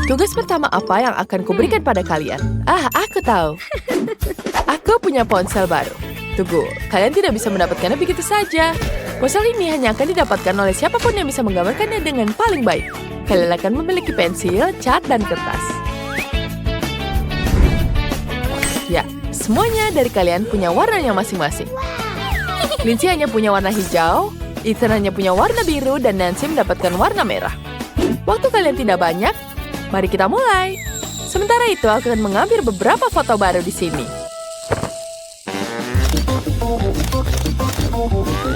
Tugas pertama apa yang akan kuberikan pada kalian? Aku tahu. Aku punya ponsel baru. Tunggu, kalian tidak bisa mendapatkannya begitu saja. Ponsel ini hanya akan didapatkan oleh siapapun yang bisa menggambarkannya dengan paling baik. Kalian akan memiliki pensil, cat, dan kertas. Ya, semuanya dari kalian punya warnanya masing-masing. Lindsay hanya punya warna hijau, Ethan hanya punya warna biru, dan Nancy mendapatkan warna merah. Waktu kalian tidak banyak, mari kita mulai. Sementara itu, aku akan mengambil beberapa foto baru di sini.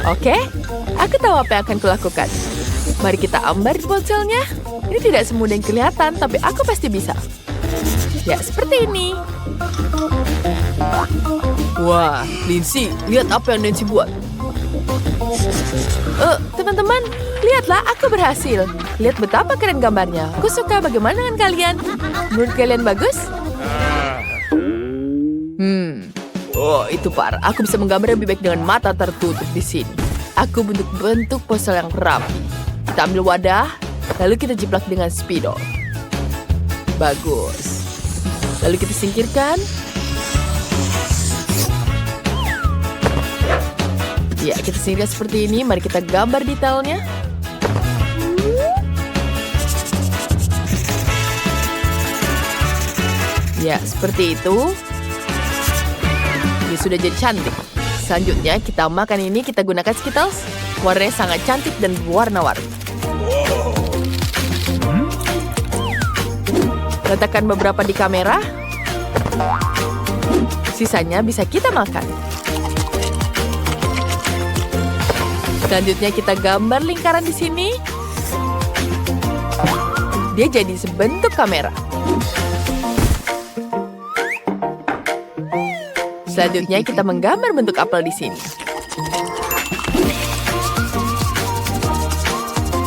Oke, aku tahu apa yang akan kulakukan. Mari kita ambar di ponselnya. Ini tidak semudah yang kelihatan, tapi aku pasti bisa. Ya, seperti ini. Wah, Lindsay, lihat apa yang Nancy buat. Teman-teman, lihatlah aku berhasil. Lihat betapa keren gambarnya. Aku suka. Bagaimana dengan kalian? Menurut kalian bagus? Oh, itu parah. Aku bisa menggambar lebih baik dengan mata tertutup di sini. Aku bentuk ponsel yang rapi. Kita ambil wadah, lalu kita jiplak dengan spidol. Bagus. Lalu kita singkirkan. Ya, kita singkirkan seperti ini. Mari kita gambar detailnya. Ya, seperti itu. Ini sudah jadi cantik. Selanjutnya, kita makan ini. Kita gunakan Skittles. Warnanya sangat cantik dan berwarna-warni. Letakkan beberapa di kamera. Sisanya bisa kita makan. Selanjutnya, kita gambar lingkaran di sini. Dia jadi sebentuk kamera. Selanjutnya, kita menggambar bentuk apel di sini.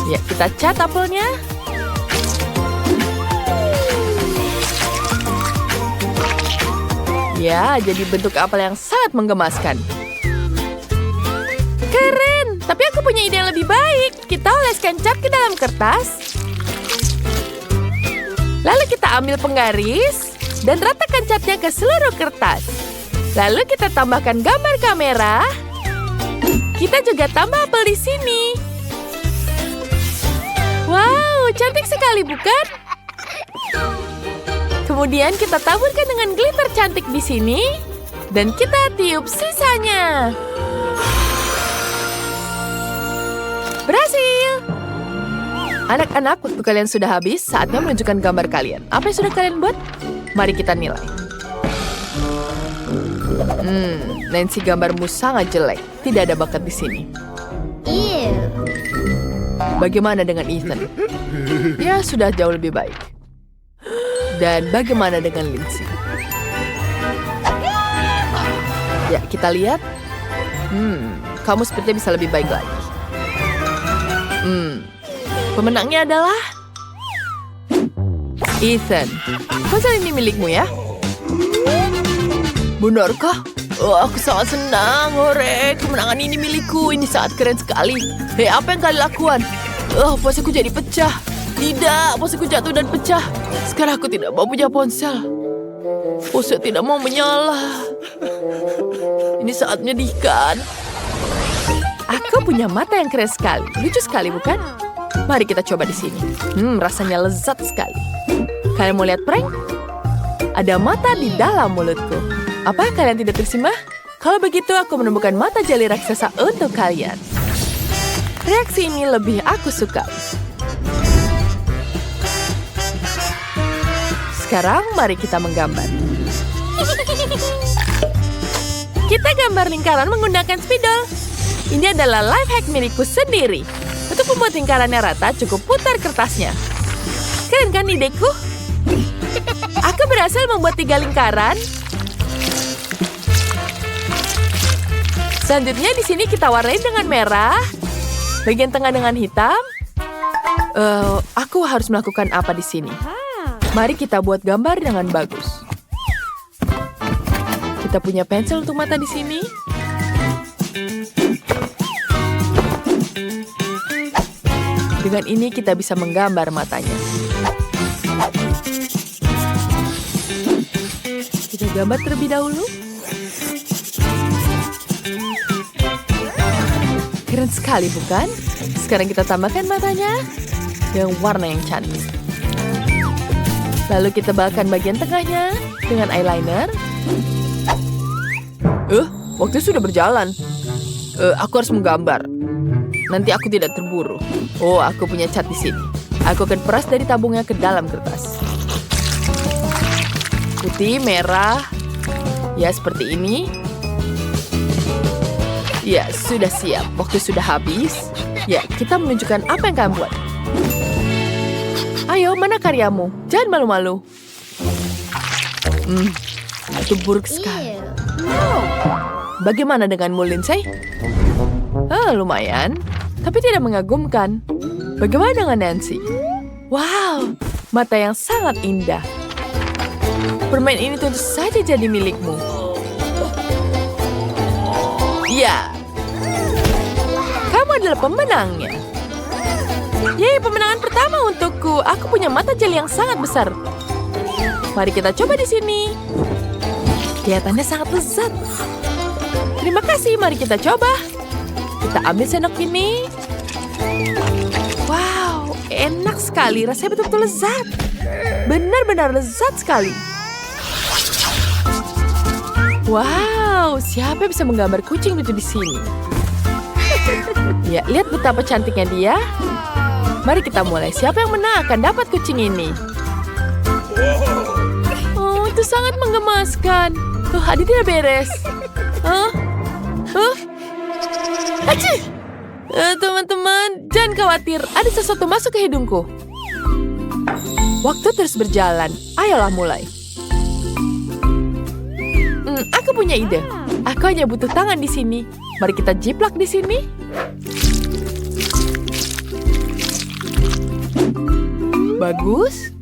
Ya, kita cat apelnya. Ya, jadi bentuk apel yang sangat menggemaskan. Keren! Tapi aku punya ide yang lebih baik. Kita oleskan cat ke dalam kertas. Lalu kita ambil penggaris dan ratakan catnya ke seluruh kertas. Lalu kita tambahkan gambar kamera. Kita juga tambah apel di sini. Wow, cantik sekali bukan? Kemudian kita taburkan dengan glitter cantik di sini. Dan kita tiup sisanya. Berhasil! Anak-anak, waktu kalian sudah habis, saatnya menunjukkan gambar kalian. Apa yang sudah kalian buat? Mari kita nilai. Nancy, gambarmu sangat jelek. Tidak ada bakat di sini. Bagaimana dengan Ethan? Ya, sudah jauh lebih baik. Dan bagaimana dengan Lindsay? Ya, kita lihat. Kamu sepertinya bisa lebih baik lagi. Pemenangnya adalah Ethan. Ponsel ini milikmu ya? Benarkah? Oh, aku sangat senang. Hore, kemenangan ini milikku. Ini sangat keren sekali. Hei, apa yang kalian lakukan? Ponselku jadi pecah. Tidak, ponselku jatuh dan pecah. Sekarang aku tidak mau punya ponsel. Ponsel tidak mau menyala. Ini saat menyedihkan. Aku punya mata yang keren sekali. Lucu sekali, bukan? Mari kita coba di sini. Rasanya lezat sekali. Kalian mau lihat prank? Ada mata di dalam mulutku. Apa kalian tidak tersima? Kalau begitu, aku menemukan mata jeli raksasa untuk kalian. Reaksi ini lebih aku suka. Sekarang, mari kita menggambar. Kita gambar lingkaran menggunakan spidol. Ini adalah life hack milikku sendiri. Untuk membuat lingkarannya rata, cukup putar kertasnya. Keren kan ideku? Aku berhasil membuat 3 lingkaran. Selanjutnya di sini kita warnai dengan merah. Bagian tengah dengan hitam. Aku harus melakukan apa di sini? Mari kita buat gambar dengan bagus. Kita punya pensil untuk mata di sini. Dengan ini kita bisa menggambar matanya. gambar terlebih dahulu. Keren sekali, bukan? Sekarang kita tambahkan matanya dengan warna yang cantik. Lalu kita tebalkan bagian tengahnya dengan eyeliner. Waktu sudah berjalan. Aku harus menggambar. Nanti aku tidak terburu. Oh, aku punya cat di sini. Aku akan peras dari tabungnya ke dalam kertas. Putih, merah. Ya, seperti ini. Ya, sudah siap. Waktu sudah habis. Ya, kita menunjukkan apa yang kalian buat. Ayo, mana karyamu? Jangan malu-malu. Itu buruk sekali. Bagaimana denganmu, Lindsay? Lumayan. Tapi tidak mengagumkan. Bagaimana dengan Nancy? Wow, mata yang sangat indah. Permen ini tentu saja jadi milikmu. Ya, kamu adalah pemenangnya. Yeay, pemenangan pertama untukku. Aku punya mata jeli yang sangat besar. Mari kita coba di sini. Kelihatannya sangat lezat. Terima kasih, mari kita coba. Kita ambil sendok ini. Wow, enak sekali. Rasanya betul-betul lezat. Benar-benar lezat sekali. Wow, siapa yang bisa menggambar kucing lucu di sini? Ya, lihat betapa cantiknya dia. Mari kita mulai. Siapa yang menang akan dapat kucing ini. Oh, itu sangat menggemaskan. Adi tidak beres. Aci! Teman-teman, jangan khawatir. Ada sesuatu masuk ke hidungku. Waktu terus berjalan. Ayolah mulai. Aku punya ide. Aku hanya butuh tangan di sini. Mari kita jiplak di sini. Bagus.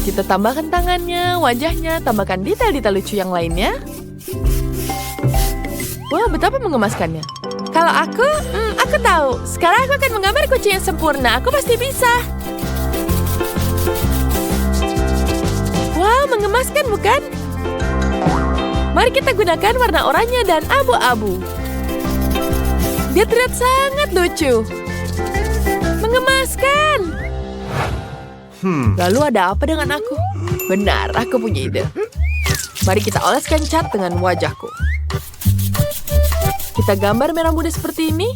Kita tambahkan tangannya, wajahnya, tambahkan detail-detail lucu yang lainnya. Wah, betapa mengemaskannya. Kalau aku tahu. Sekarang aku akan menggambar kucing yang sempurna. Aku pasti bisa. Wow, mengemaskan bukan? Mari kita gunakan warna oranye dan abu-abu. Dia terlihat sangat lucu. Mengemaskan. Lalu ada apa dengan aku? Benar, aku punya ide. Mari kita oleskan cat dengan wajahku. Kita gambar merah muda seperti ini.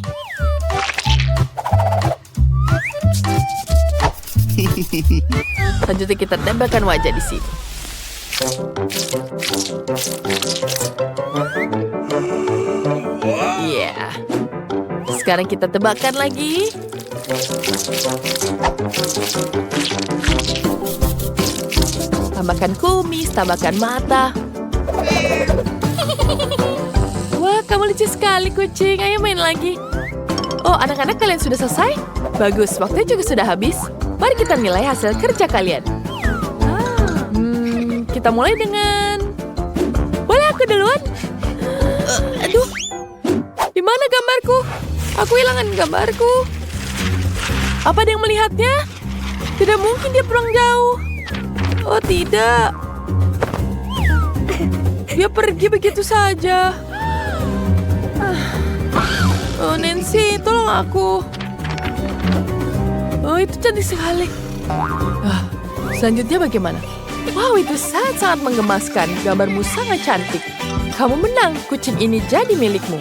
Selanjutnya kita tempelkan wajah di sini. Iya. Sekarang kita tebakkan lagi. Tambahkan kumis, tambahkan mata. Wah, kamu lucu sekali, kucing. Ayo main lagi. Oh, anak-anak, kalian sudah selesai? Bagus, waktunya juga sudah habis. Mari kita nilai hasil kerja kalian. Kita mulai dengan... Boleh aku duluan? Aduh. Di mana gambarku? Aku hilangkan gambarku. Apa ada yang melihatnya? Tidak mungkin dia pulang jauh. Oh, tidak. Dia pergi begitu saja. Oh, Nancy, tolong aku. Oh, itu cantik sekali. Selanjutnya bagaimana? Wow, itu sangat-sangat menggemaskan. Gambarmu sangat cantik. Kamu menang. Kucing ini jadi milikmu.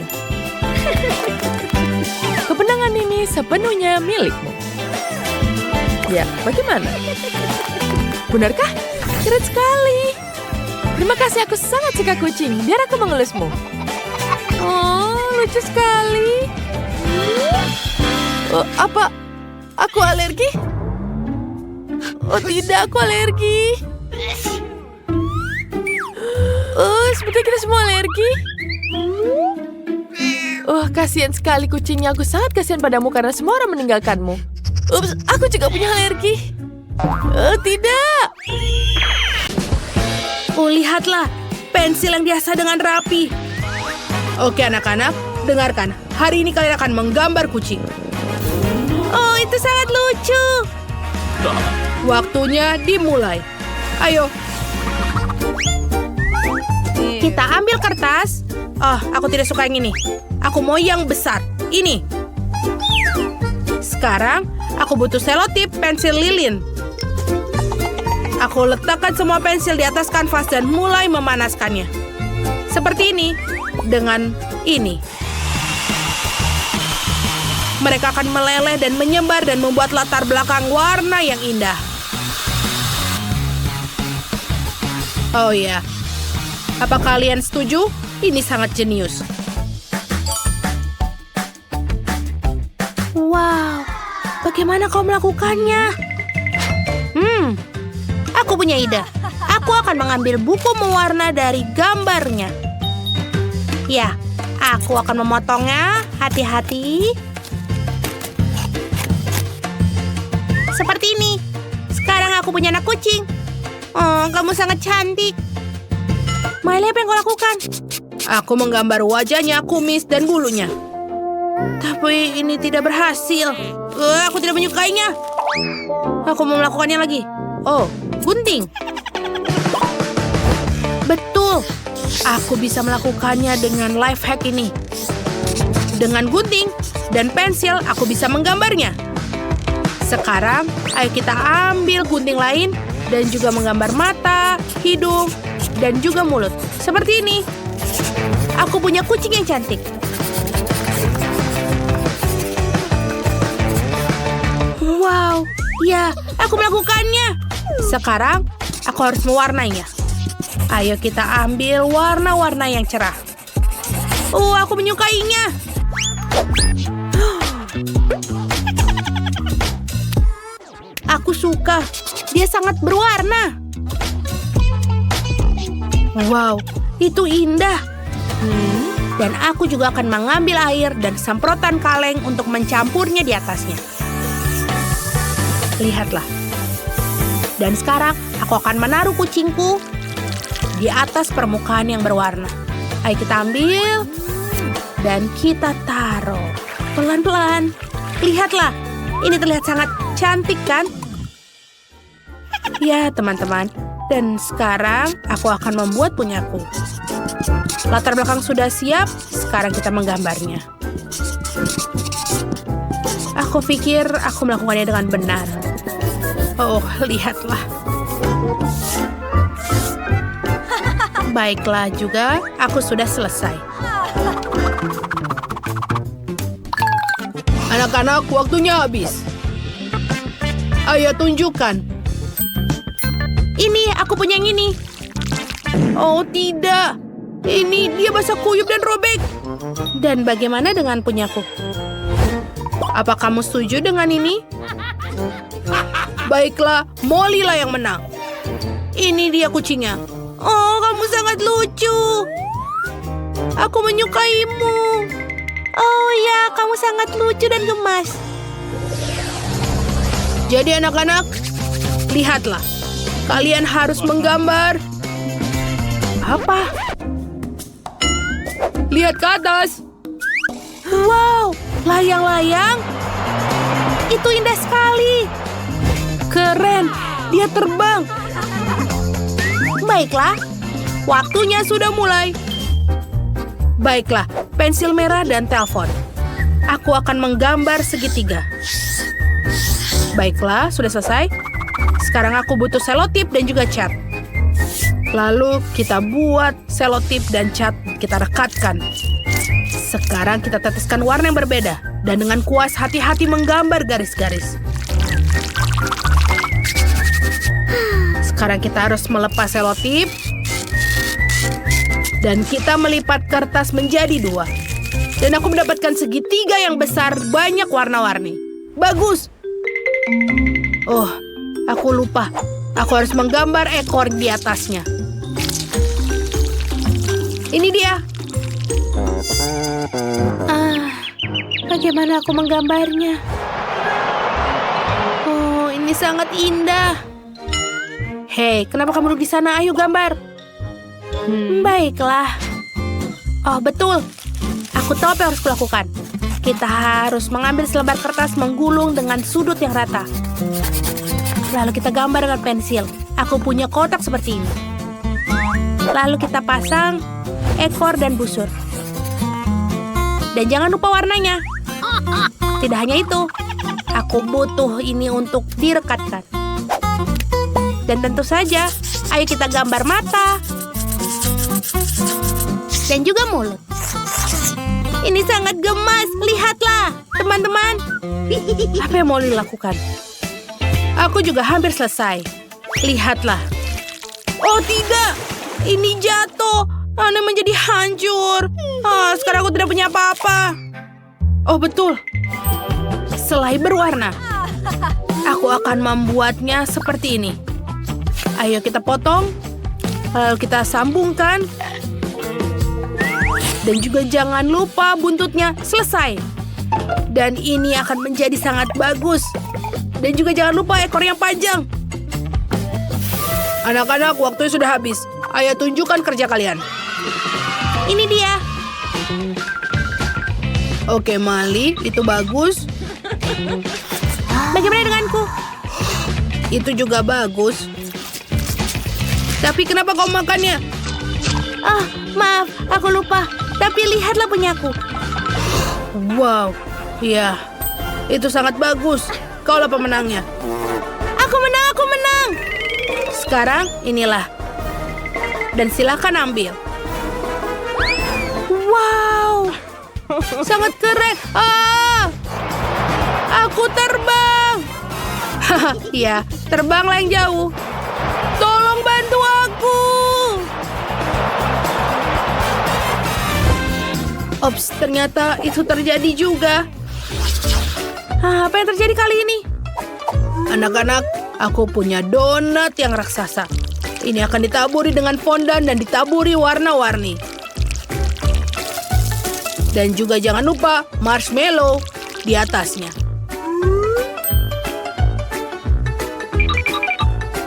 Kemenangan ini sepenuhnya milikmu. Ya, bagaimana? Benarkah? Keren sekali. Terima kasih, aku sangat suka kucing. Biar aku mengelusmu. Oh, lucu sekali. Oh, apa? Aku alergi? Oh tidak, aku alergi. Oh, seperti kita semua alergi. Oh, kasihan sekali kucingnya. Aku sangat kasihan padamu karena semua orang meninggalkanmu. Ups, aku juga punya alergi. Oh, tidak. Oh, lihatlah. Pensil yang diasah dengan rapi. Oke, anak-anak. Dengarkan. Hari ini kalian akan menggambar kucing. Oh, itu sangat lucu. Waktunya dimulai. Ayo. Kita ambil kertas. Oh, aku tidak suka yang ini. Aku mau yang besar. Ini. Sekarang, aku butuh selotip pensil lilin. Aku letakkan semua pensil di atas kanvas dan mulai memanaskannya. Seperti ini. Dengan ini. Mereka akan meleleh dan menyebar dan membuat latar belakang warna yang indah. Oh ya. Apa kalian setuju? Ini sangat jenius. Wow, bagaimana kau melakukannya? Aku punya ide. Aku akan mengambil buku mewarna dari gambarnya. Ya, aku akan memotongnya. Hati-hati. Seperti ini. Sekarang aku punya anak kucing. Oh, kamu sangat cantik. Miley, apa yang kau lakukan? Aku menggambar wajahnya, kumis, dan bulunya. Tapi ini tidak berhasil. Aku tidak menyukainya. Aku mau melakukannya lagi. Oh, gunting. Betul. Aku bisa melakukannya dengan life hack ini. Dengan gunting dan pensil, aku bisa menggambarnya. Sekarang, ayo kita ambil gunting lain dan juga menggambar mata, hidung, dan juga mulut. Seperti ini. Aku punya kucing yang cantik. Wow, ya, aku melakukannya. Sekarang, aku harus mewarnainya. Ayo kita ambil warna-warna yang cerah. Oh, aku menyukainya. Aku suka. Dia sangat berwarna. Wow, itu indah. Dan aku juga akan mengambil air dan semprotan kaleng untuk mencampurnya di atasnya. Lihatlah. Dan sekarang aku akan menaruh kucingku di atas permukaan yang berwarna. Ayo kita ambil dan kita taruh. Pelan-pelan. Lihatlah, ini terlihat sangat cantik kan? Ya teman-teman, dan sekarang aku akan membuat punyaku. Latar belakang sudah siap, sekarang kita menggambarnya. Aku pikir aku melakukannya dengan benar. Oh, lihatlah. Baiklah juga, aku sudah selesai. Anak-anak, waktunya habis. Ayo tunjukkan. Ini, aku punya yang ini. Oh, tidak. Ini, dia basah kuyup dan robek. Dan bagaimana dengan punyaku? Apa kamu setuju dengan ini? Baiklah, Molly lah yang menang. Ini dia kucingnya. Oh, kamu sangat lucu. Aku menyukaimu. Oh ya, kamu sangat lucu dan gemas. Jadi anak-anak, lihatlah. Kalian harus menggambar. Apa? Lihat ke atas. Wow, layang-layang. Itu indah sekali. Keren, dia terbang. Baiklah, waktunya sudah mulai. Baiklah, pensil merah dan telepon. Aku akan menggambar segitiga. Baiklah, sudah selesai. Sekarang aku butuh selotip dan juga cat. Lalu kita buat selotip dan cat, kita rekatkan. Sekarang kita teteskan warna yang berbeda. Dan dengan kuas hati-hati menggambar garis-garis. Sekarang kita harus melepas selotip. Dan kita melipat kertas menjadi 2. Dan aku mendapatkan segitiga yang besar, banyak warna-warni. Bagus! Oh, aku lupa. Aku harus menggambar ekor di atasnya. Ini dia. Bagaimana aku menggambarnya? Oh, ini sangat indah. Hei, kenapa kamu duduk di sana? Ayo gambar. Baiklah. Oh, betul. Aku tahu apa yang harus kulakukan. Kita harus mengambil selebar kertas menggulung dengan sudut yang rata. Lalu kita gambar dengan pensil. Aku punya kotak seperti ini. Lalu kita pasang ekor dan busur. Dan jangan lupa warnanya. Tidak hanya itu, aku butuh ini untuk direkatkan. Dan tentu saja, ayo kita gambar mata. Dan juga mulut. Ini sangat gemas, lihatlah, teman-teman. Apa yang Molly lakukan? Aku juga hampir selesai. Lihatlah. Oh tidak, ini jatuh. Aneh menjadi hancur. Sekarang aku tidak punya apa-apa. Oh betul, selai berwarna. Aku akan membuatnya seperti ini. Ayo kita potong, lalu kita sambungkan. Dan juga jangan lupa buntutnya selesai. Dan ini akan menjadi sangat bagus. Dan juga jangan lupa ekor yang panjang. Anak-anak, waktunya sudah habis. Ayo tunjukkan kerja kalian. Ini dia. Oke, Molly, itu bagus. Bagaimana denganku? Itu juga bagus. Tapi kenapa kau makannya? Maaf, aku lupa. Tapi lihatlah punyaku. Wow, ya, itu sangat bagus. Kaulah pemenangnya. Aku menang. Sekarang inilah. Dan silakan ambil. Wow, sangat keren. Aku terbang. Ya, terbanglah yang jauh. Tolong bantu aku. Ops, ternyata itu terjadi juga. Apa yang terjadi kali ini? Anak-anak, aku punya donat yang raksasa. Ini akan ditaburi dengan fondan dan ditaburi warna-warni. Dan juga jangan lupa marshmallow di atasnya.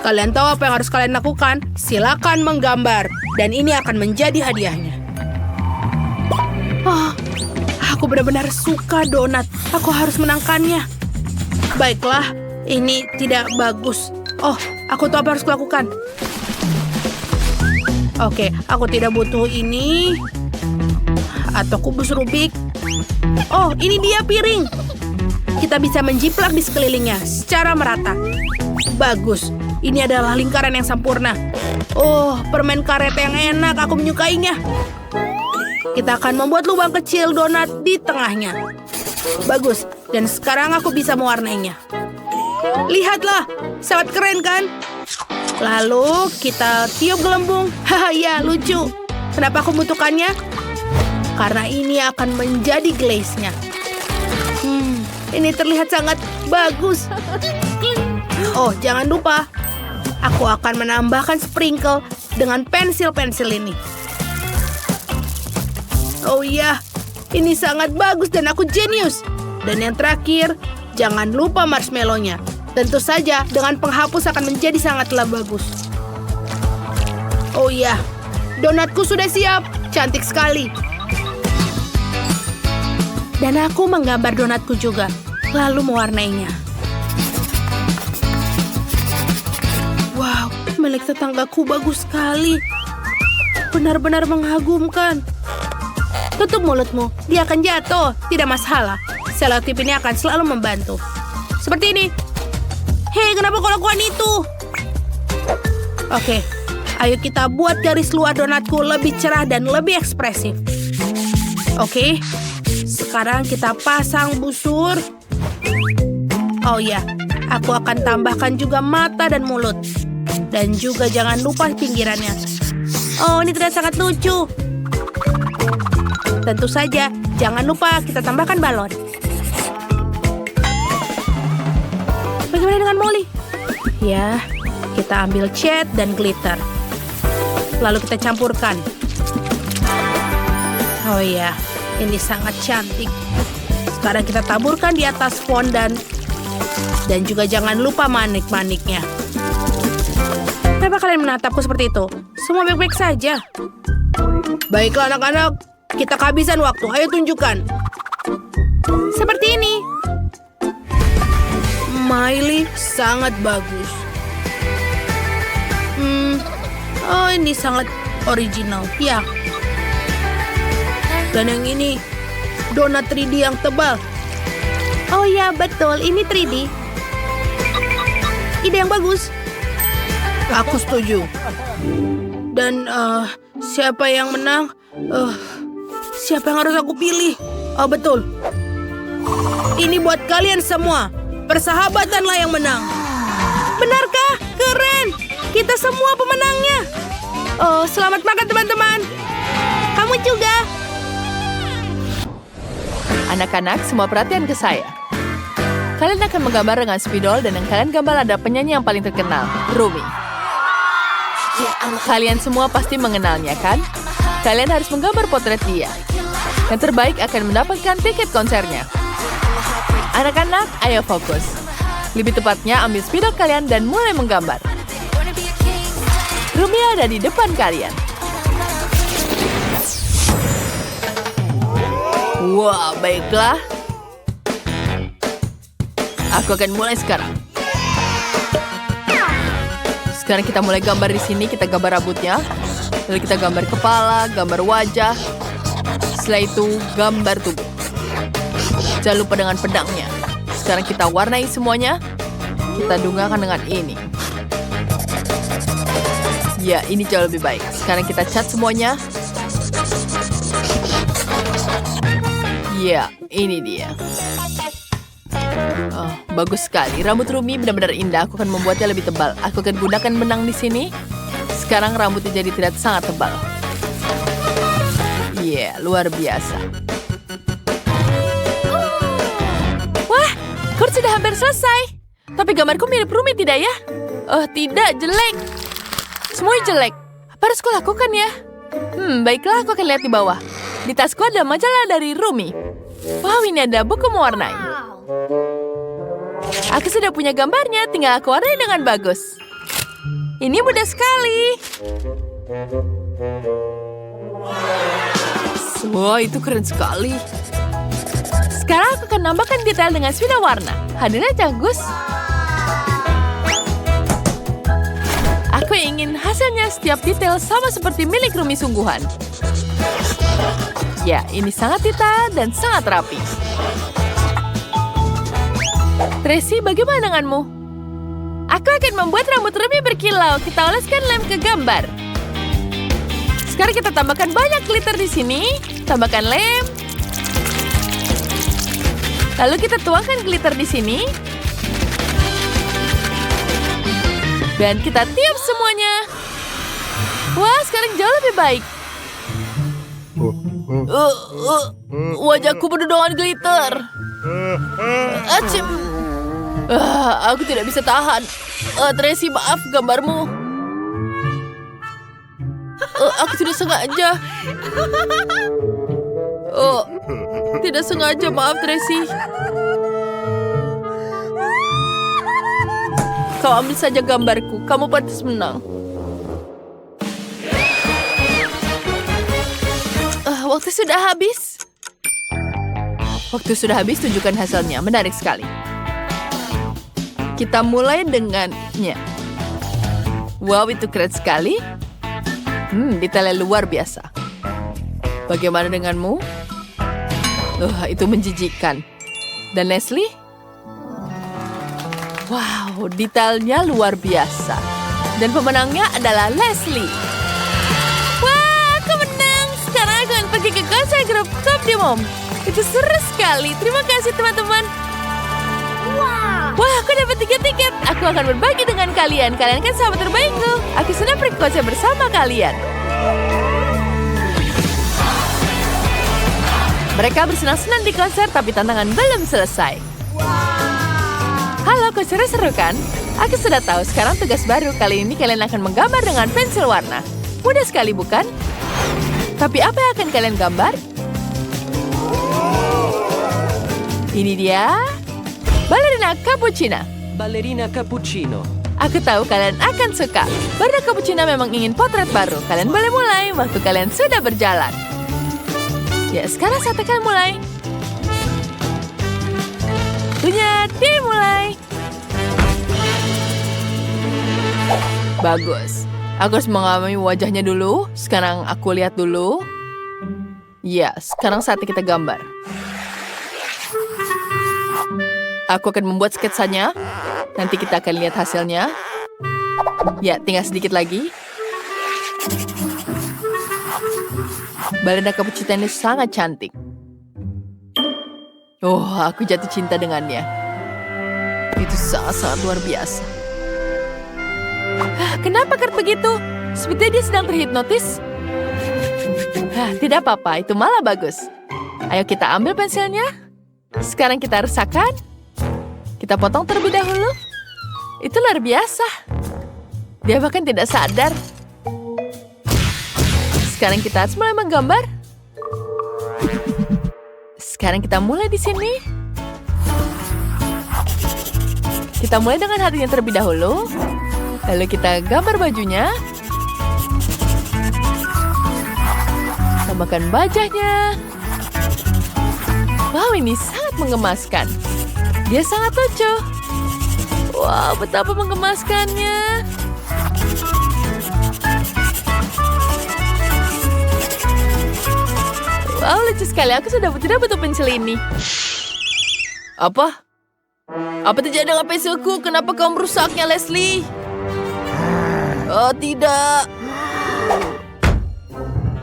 Kalian tahu apa yang harus kalian lakukan? Silakan menggambar. Dan ini akan menjadi hadiahnya. Aku benar-benar suka donat. Aku harus menangkannya. Baiklah, ini tidak bagus. Aku tahu apa harus kulakukan. Oke, aku tidak butuh ini. Atau kubus Rubik. Ini dia piring. Kita bisa menjiplak di sekelilingnya secara merata. Bagus. Ini adalah lingkaran yang sempurna. Permen karet yang enak. Aku menyukainya. Kita akan membuat lubang kecil donat di tengahnya. Bagus. Dan sekarang aku bisa mewarnainya. Lihatlah. Sangat keren kan? Lalu kita tiup gelembung. Ya, lucu. Kenapa aku membutuhkannya? Karena ini akan menjadi glaze-nya. Ini terlihat sangat bagus. Jangan lupa. Aku akan menambahkan sprinkle dengan pensil-pensil ini. Iya, ini sangat bagus dan aku jenius. Dan yang terakhir, jangan lupa marshmallow-nya. Tentu saja, dengan penghapus akan menjadi sangatlah bagus. Iya, donatku sudah siap. Cantik sekali. Dan aku menggambar donatku juga, lalu mewarnainya. Wow, milik tetanggaku bagus sekali. Benar-benar mengagumkan. Tutup mulutmu, dia akan jatuh. Tidak masalah. Selotip ini akan selalu membantu. Seperti ini. Hei, kenapa kau lakukan itu? Oke, ayo kita buat garis luar donatku lebih cerah dan lebih ekspresif. Oke, sekarang kita pasang busur. Ya, aku akan tambahkan juga mata dan mulut. Dan juga jangan lupa pinggirannya. Ini terlihat sangat lucu. Tentu saja, jangan lupa kita tambahkan balon. Bagaimana dengan Molly? Ya, kita ambil cat dan glitter. Lalu kita campurkan. Ya, ini sangat cantik. Sekarang kita taburkan di atas fondan. Dan juga jangan lupa manik-maniknya. Kenapa kalian menatapku seperti itu? Semua baik-baik saja. Baiklah anak-anak, kita kehabisan waktu. Ayo tunjukkan. Seperti ini. Miley sangat bagus. Oh, ini sangat original. Ya. Dan yang ini donat 3D yang tebal. Oh ya, betul. Ini 3D. Ide yang bagus. Aku setuju. Dan siapa yang menang? Siapa yang harus aku pilih? Oh, betul. Ini buat kalian semua. Persahabatanlah yang menang. Benarkah? Keren. Kita semua pemenangnya. Oh, selamat makan teman-teman. Kamu juga. Anak-anak, semua perhatian ke saya. Kalian akan menggambar dengan spidol dan yang kalian gambar ada penyanyi yang paling terkenal, Rumi. Kalian semua pasti mengenalnya, kan? Kalian harus menggambar potret dia. Yang terbaik akan mendapatkan tiket konsernya. Anak-anak, ayo fokus. Lebih tepatnya, ambil spidol kalian dan mulai menggambar. Rumi ada di depan kalian. Wah, baiklah. Aku akan mulai sekarang. Sekarang kita mulai gambar di sini. Kita gambar rambutnya. Lalu kita gambar kepala, gambar wajah. Setelah itu, gambar tubuh. Jangan lupa dengan pedangnya. Sekarang kita warnai semuanya. Kita dungakan dengan ini. Ya, ini jauh lebih baik. Sekarang kita cat semuanya. Ya, ini dia. Oh, bagus sekali. Rambut Rumi benar-benar indah. Aku akan membuatnya lebih tebal. Aku akan gunakan benang di sini. Sekarang rambutnya jadi tidak sangat tebal. Ya, luar biasa. Wah, Kurt sudah hampir selesai. Tapi gambarku mirip Rumi, tidak ya? Oh, tidak, jelek. Semuanya jelek. Apa harus kulakukan ya? Baiklah, aku akan lihat di bawah. Di tasku ada majalah dari Rumi. Wow, ini ada buku mewarnai. Aku sudah punya gambarnya, tinggal aku warnai dengan bagus. Ini mudah sekali. Wah, itu keren sekali. Sekarang aku akan nambahkan detail dengan spidol warna. Hadirnya bagus. Aku ingin hasilnya setiap detail sama seperti milik Rumi sungguhan. Ya, ini sangat detail dan sangat rapi. Tracy, bagaimana denganmu? Aku akan membuat rambut Rumi berkilau. Kita oleskan lem ke gambar. Sekarang kita tambahkan banyak glitter di sini. Tambahkan lem. Lalu kita tuangkan glitter di sini. Dan kita tiup semuanya. Wah, sekarang jauh lebih baik. Wajahku penuh dengan glitter. Acim. Aku tidak bisa tahan. Tracy, maaf gambarmu. Aku tidak sengaja. Tidak sengaja, maaf Tracy. Kau ambil saja gambarku. Kamu pantas menang. Waktu sudah habis. Waktu sudah habis, tunjukkan hasilnya. Menarik sekali. Kita mulai dengannya. Wow, itu keren sekali. Detailnya luar biasa. Bagaimana denganmu? Itu menjijikan. Dan Leslie? Wow, detailnya luar biasa. Dan pemenangnya adalah Leslie. Wah, aku menang. Sekarang aku akan pergi ke konser grup Top Demom. Itu seru sekali. Terima kasih, teman-teman. Wah, aku dapat 3 tiket. Aku akan berbagi dengan kalian. Kalian kan sahabat terbaikku. Aku senang pergi konser bersama kalian. Mereka bersenang-senang di konser, tapi tantangan belum selesai. Halo, konsernya seru kan? Aku sudah tahu, sekarang tugas baru. Kali ini kalian akan menggambar dengan pensil warna. Mudah sekali, bukan? Tapi apa yang akan kalian gambar? Ini dia. Ballerina Cappuccino. Ballerina Cappuccino. Aku tahu kalian akan suka. Barda Cappuccino memang ingin potret baru. Kalian boleh mulai waktu kalian sudah berjalan. Ya, sekarang saatnya kalian mulai. Bagus. Aku harus mengamati wajahnya dulu. Sekarang aku lihat dulu. Ya, sekarang saatnya kita gambar. Aku akan membuat sketsanya. Nanti kita akan lihat hasilnya. Ya, tinggal sedikit lagi. Balena cappuccino ini sangat cantik. Oh, aku jatuh cinta dengannya. Itu sangat-sangat luar biasa. Kenapa Kurt begitu? Sepertinya dia sedang terhipnotis. Tidak apa-apa, itu malah bagus. Ayo kita ambil pensilnya. Sekarang kita resahkan. Kita potong terlebih dahulu. Itu luar biasa. Dia bahkan tidak sadar. Sekarang kita harus mulai menggambar. Sekarang kita mulai di sini. Kita mulai dengan hatinya terlebih dahulu. Lalu kita gambar bajunya. Tambahkan wajahnya. Wow, ini sangat mengemaskan. Dia sangat lucu. Wow, betapa mengemaskannya. Wow, lucu sekali. Aku sudah tidak butuh pensil ini. Apa? Apa terjadi dengan pensilku? Kenapa kau merusaknya, Leslie? Oh, tidak.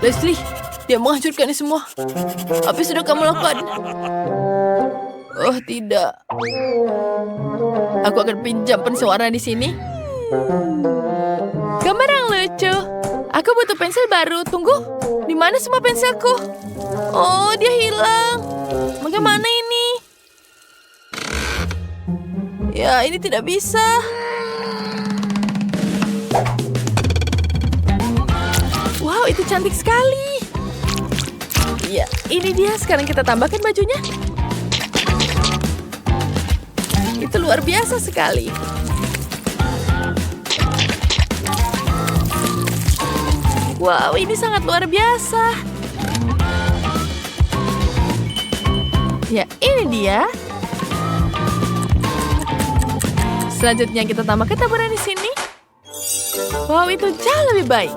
Leslie, dia menghancurkan ini semua. Apa yang sudah kamu lakukan? Oh, tidak. Aku akan pinjam pensil warna di sini. Gambar yang lucu. Aku butuh pensil baru. Tunggu. Di mana semua pensilku? Oh, dia hilang. Bagaimana ini? Ya, ini tidak bisa. Wow, itu cantik sekali. Ya, ini dia. Sekarang kita tambahkan bajunya. Itu luar biasa sekali. Wow, ini sangat luar biasa. Ya, ini dia. Selanjutnya kita tambahkan taburan di sini. Wow, itu jauh lebih baik.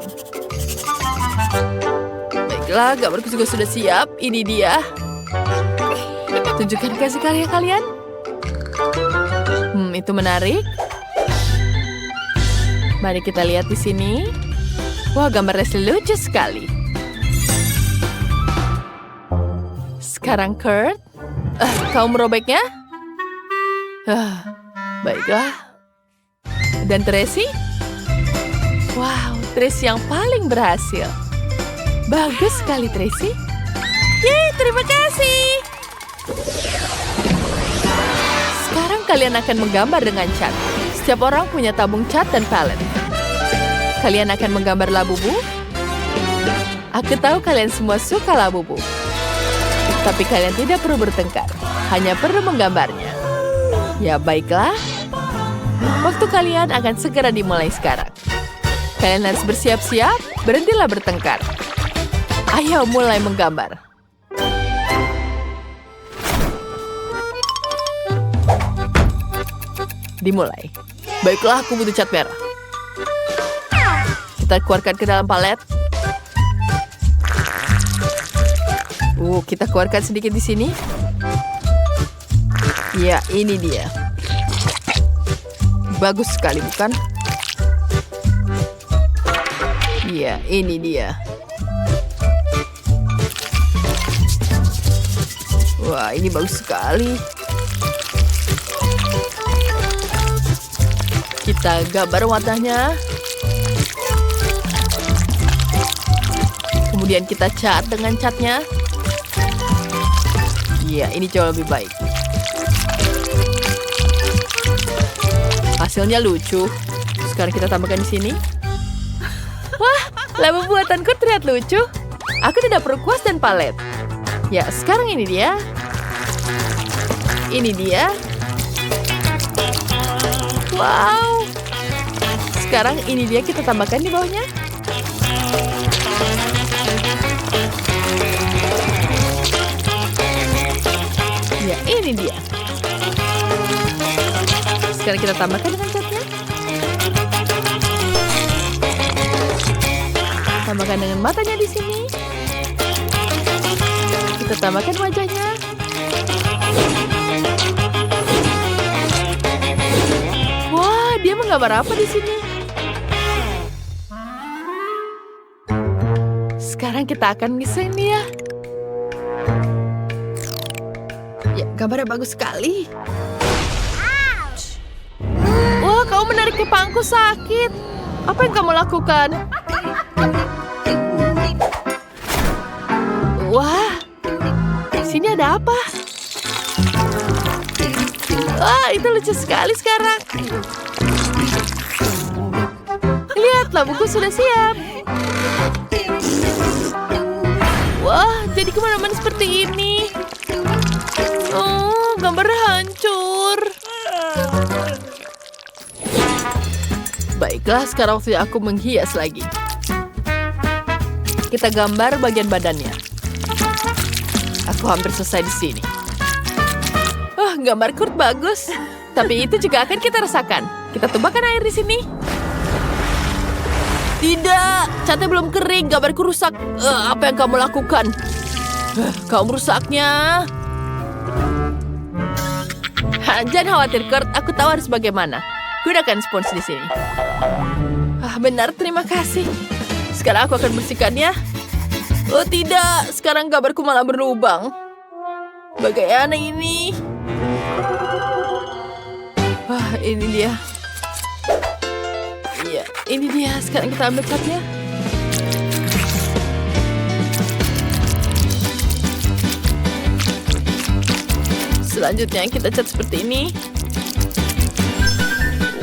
Baiklah, gambarku juga sudah siap. Ini dia. Tunjukkan kasih karya kalian. Itu menarik. Mari kita lihat di sini. Wah, gambar Leslie lucu sekali. Sekarang Kurt. Kau merobeknya? Baiklah. Dan Tracy? Wow, Tracy yang paling berhasil. Bagus sekali, Tracy. Yeay, terima kasih. Sekarang kalian akan menggambar dengan cat. Setiap orang punya tabung cat dan palet. Kalian akan menggambar labubu. Aku tahu kalian semua suka labubu. Tapi kalian tidak perlu bertengkar. Hanya perlu menggambarnya. Ya, baiklah. Waktu kalian akan segera dimulai sekarang. Kalian harus bersiap-siap. Berhentilah bertengkar. Ayo mulai menggambar. Dimulai. Baiklah, aku butuh cat merah. Kita keluarkan ke dalam palet. Kita keluarkan sedikit di sini. Ya, ini dia. Bagus sekali, bukan? Ya, ini dia. Wah, ini bagus sekali. Kita gambar warnanya. Kemudian kita cat dengan catnya. Iya, ini jauh lebih baik. Hasilnya lucu. Sekarang kita tambahkan di sini. Wah, labu buatanku terlihat lucu. Aku tidak perlu kuas dan palet. Ya, sekarang ini dia. Ini dia. Wow. Sekarang ini dia, kita tambahkan di bawahnya. Ya, ini dia. Sekarang kita tambahkan dengan catnya. Tambahkan dengan matanya di sini. Kita tambahkan wajahnya. Wah, dia menggambar apa di sini? Sekarang kita akan ngiseng dia. Ya, gambarnya bagus sekali. Wah, kau menarik kepangku sakit. Apa yang kamu lakukan? Wah, sini ada apa? Wah, itu lucu sekali sekarang. Lihatlah, buku sudah siap. Wah, jadi kemana-mana seperti ini. Oh, gambarnya hancur. Baiklah, sekarang waktunya aku menghias lagi. Kita gambar bagian badannya. Aku hampir selesai di sini. Gambar Kurt bagus. Tapi itu juga akan kita rasakan. Kita tumbahkan air di sini. Tidak, catnya belum kering. Gambarku rusak. Apa yang kamu lakukan? Kau merusaknya. Jangan khawatir, Kurt. Aku tahu harus bagaimana. Gunakan spons di sini. Benar, terima kasih. Sekarang aku akan bersihkannya. Oh tidak, sekarang gambarku malah berlubang. Bagaimana ini? Ini dia. Iya, ini dia. Sekarang kita ambil catnya. Selanjutnya kita cat seperti ini.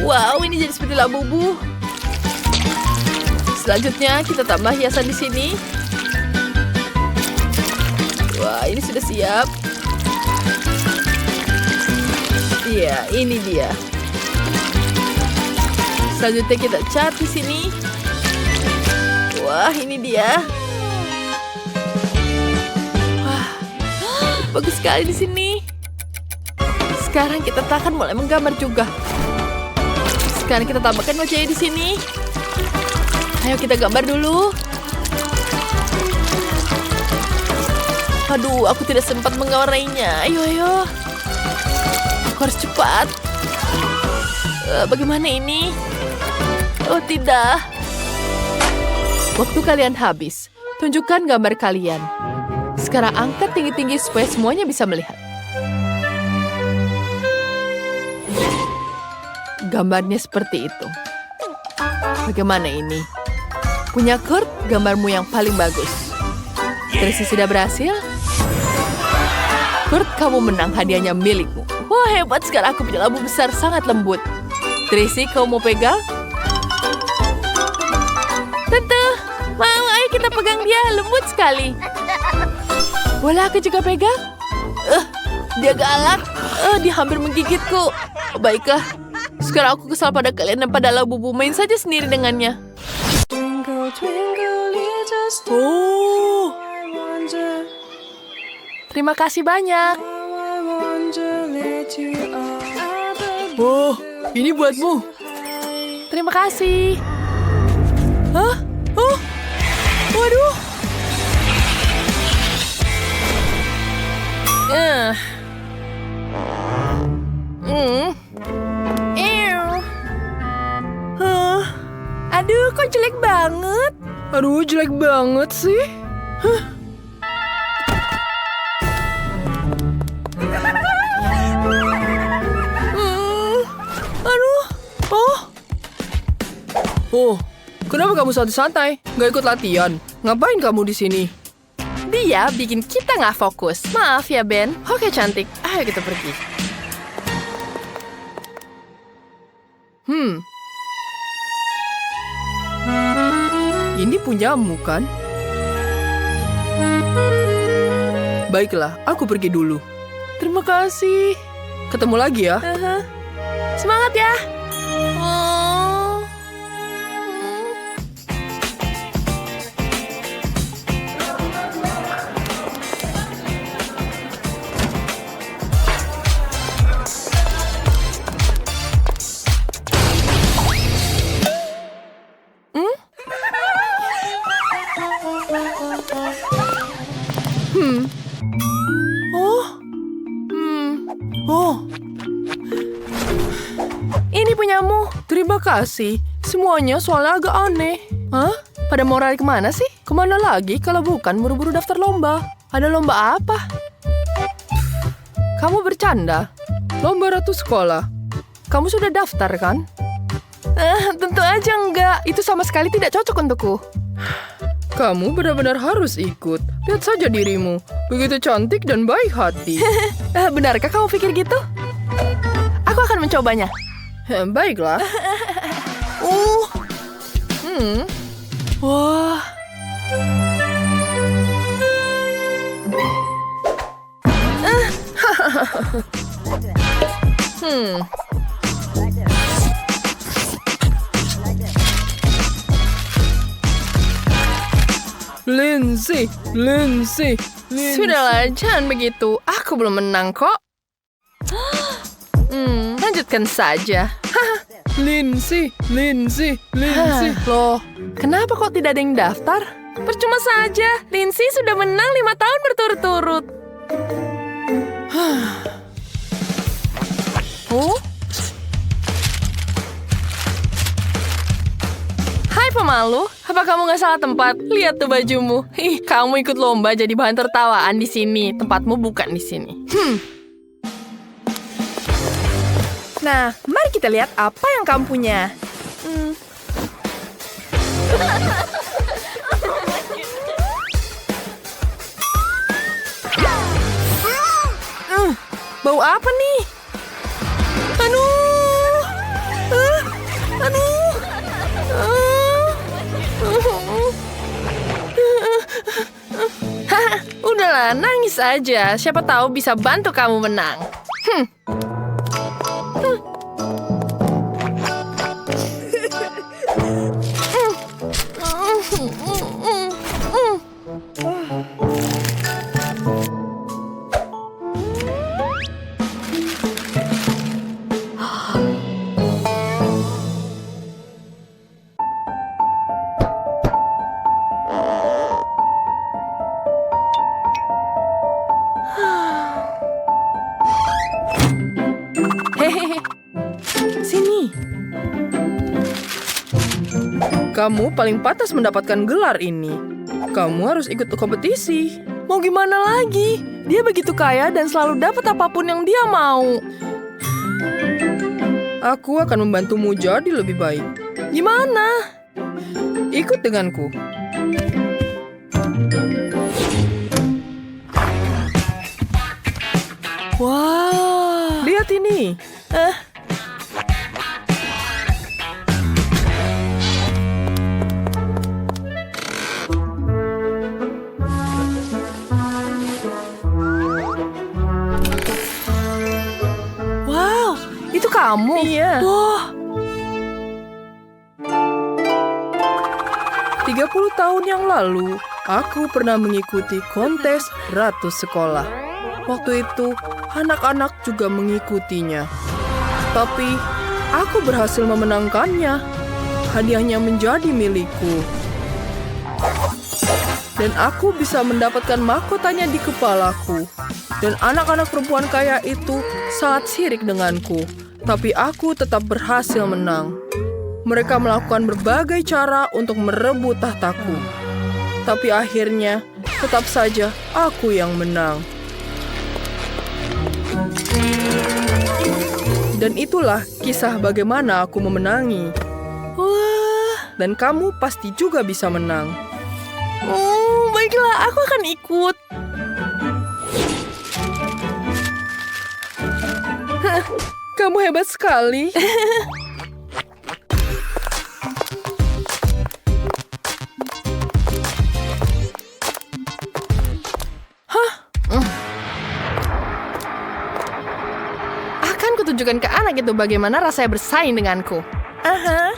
Wow, ini jadi seperti labubu. Selanjutnya kita tambah hiasan di sini. Wah, ini sudah siap. Iya, ini dia. Selanjutnya kita cat di sini. Wah, ini dia. Wah, bagus sekali di sini. Sekarang kita akan mulai menggambar juga. Sekarang kita tambahkan wajahnya di sini. Ayo kita gambar dulu. Aduh, aku tidak sempat menggambarnya. Ayo. Aku harus cepat. Bagaimana ini? Oh tidak. Waktu kalian habis. Tunjukkan gambar kalian. Sekarang angkat tinggi-tinggi supaya semuanya bisa melihat. Gambarnya seperti itu. Bagaimana ini? Punya Kurt, gambarmu yang paling bagus. Tracy sudah berhasil? Kurt, kamu menang, hadiahnya milikmu. Wah, hebat, sekarang aku punya labu besar sangat lembut. Tracy, kau mau pegang? Tante, mau, ayo kita pegang dia, lembut sekali. Boleh aku juga pegang? Dia galak. Dia hampir menggigitku. Baiklah, sekarang aku kesal pada kalian dan pada labubu, main saja sendiri dengannya. Oh, terima kasih banyak. Oh, ini buatmu. Terima kasih. Hah? Oh, waduh. Aduh, kok jelek banget. Aduh, jelek banget sih. Aduh. Oh, kenapa kamu santai-santai? Nggak ikut latihan? Ngapain kamu di sini? Dia bikin kita nggak fokus. Maaf ya, Ben. Oke, cantik. Ayo kita pergi. Ini punyamu, kan? Baiklah, aku pergi dulu. Terima kasih. Ketemu lagi ya. Semangat ya. Oh, ini punyamu. Terima kasih. Semuanya soalnya agak aneh. Hah? Pada mau lari kemana sih? Kemana lagi kalau bukan buru-buru daftar lomba? Ada lomba apa? Kamu bercanda? Lomba ratu sekolah. Kamu sudah daftar kan? Tentu aja enggak. Itu sama sekali tidak cocok untukku. Kamu benar-benar harus ikut. Lihat saja dirimu. Begitu cantik dan baik hati. Benarkah kamu pikir gitu? Aku akan mencobanya. Baiklah. Wah. Lindsay. Sudahlah, jangan begitu. Aku belum menang kok. Lanjutkan saja. Lindsay. Loh, kenapa kok tidak ada yang daftar? Percuma saja, Lindsay sudah menang 5 tahun berturut-turut. Hai pemalu, apa kamu nggak salah tempat? Lihat tuh bajumu. Kamu ikut lomba jadi bahan tertawaan di sini. Tempatmu bukan di sini. Nah, mari kita lihat apa yang kamu punya. Bau apa nih? Udahlah, nangis aja. Siapa tahu bisa bantu kamu menang. Sini. Kamu paling pantas mendapatkan gelar ini. Kamu harus ikut kompetisi. Mau gimana lagi? Dia begitu kaya dan selalu dapat apapun yang dia mau. Aku akan membantumu jadi lebih baik. Gimana? Ikut denganku. Wah, lihat ini. Wow, itu kamu? Iya. Wah. 30 tahun yang lalu, aku pernah mengikuti kontes ratu sekolah. Waktu itu, anak-anak juga mengikutinya. Tapi, aku berhasil memenangkannya. Hadiahnya menjadi milikku. Dan aku bisa mendapatkan mahkotanya di kepalaku. Dan anak-anak perempuan kaya itu sangat sirik denganku. Tapi aku tetap berhasil menang. Mereka melakukan berbagai cara untuk merebut tahtaku. Tapi akhirnya, tetap saja aku yang menang. Dan itulah kisah bagaimana aku memenangi. Wah, dan kamu pasti juga bisa menang. Oh, baiklah, aku akan ikut. Kamu hebat sekali. Tunjukkan ke anak itu bagaimana rasanya bersaing denganku. Aha.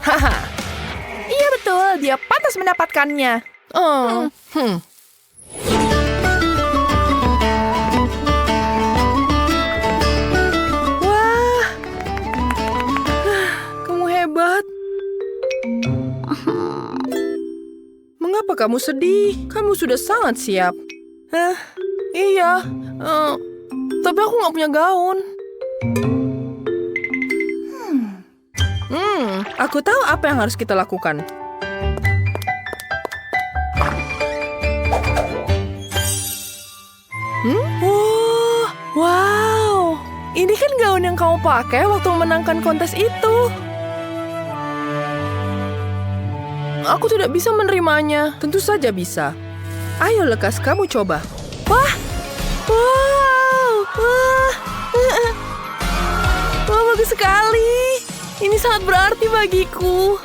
Haha. Iya betul, dia pantas mendapatkannya. Oh. Wah. Kamu hebat. Mengapa Kenapa kamu sedih? Kamu sudah sangat siap. Iya. Tapi aku nggak punya gaun. Aku tahu apa yang harus kita lakukan. Wow. Ini kan gaun yang kamu pakai waktu memenangkan kontes itu. Aku tidak bisa menerimanya. Tentu saja bisa. Ayo Lekas, kamu coba. Wah, bagus sekali. Ini sangat berarti bagiku.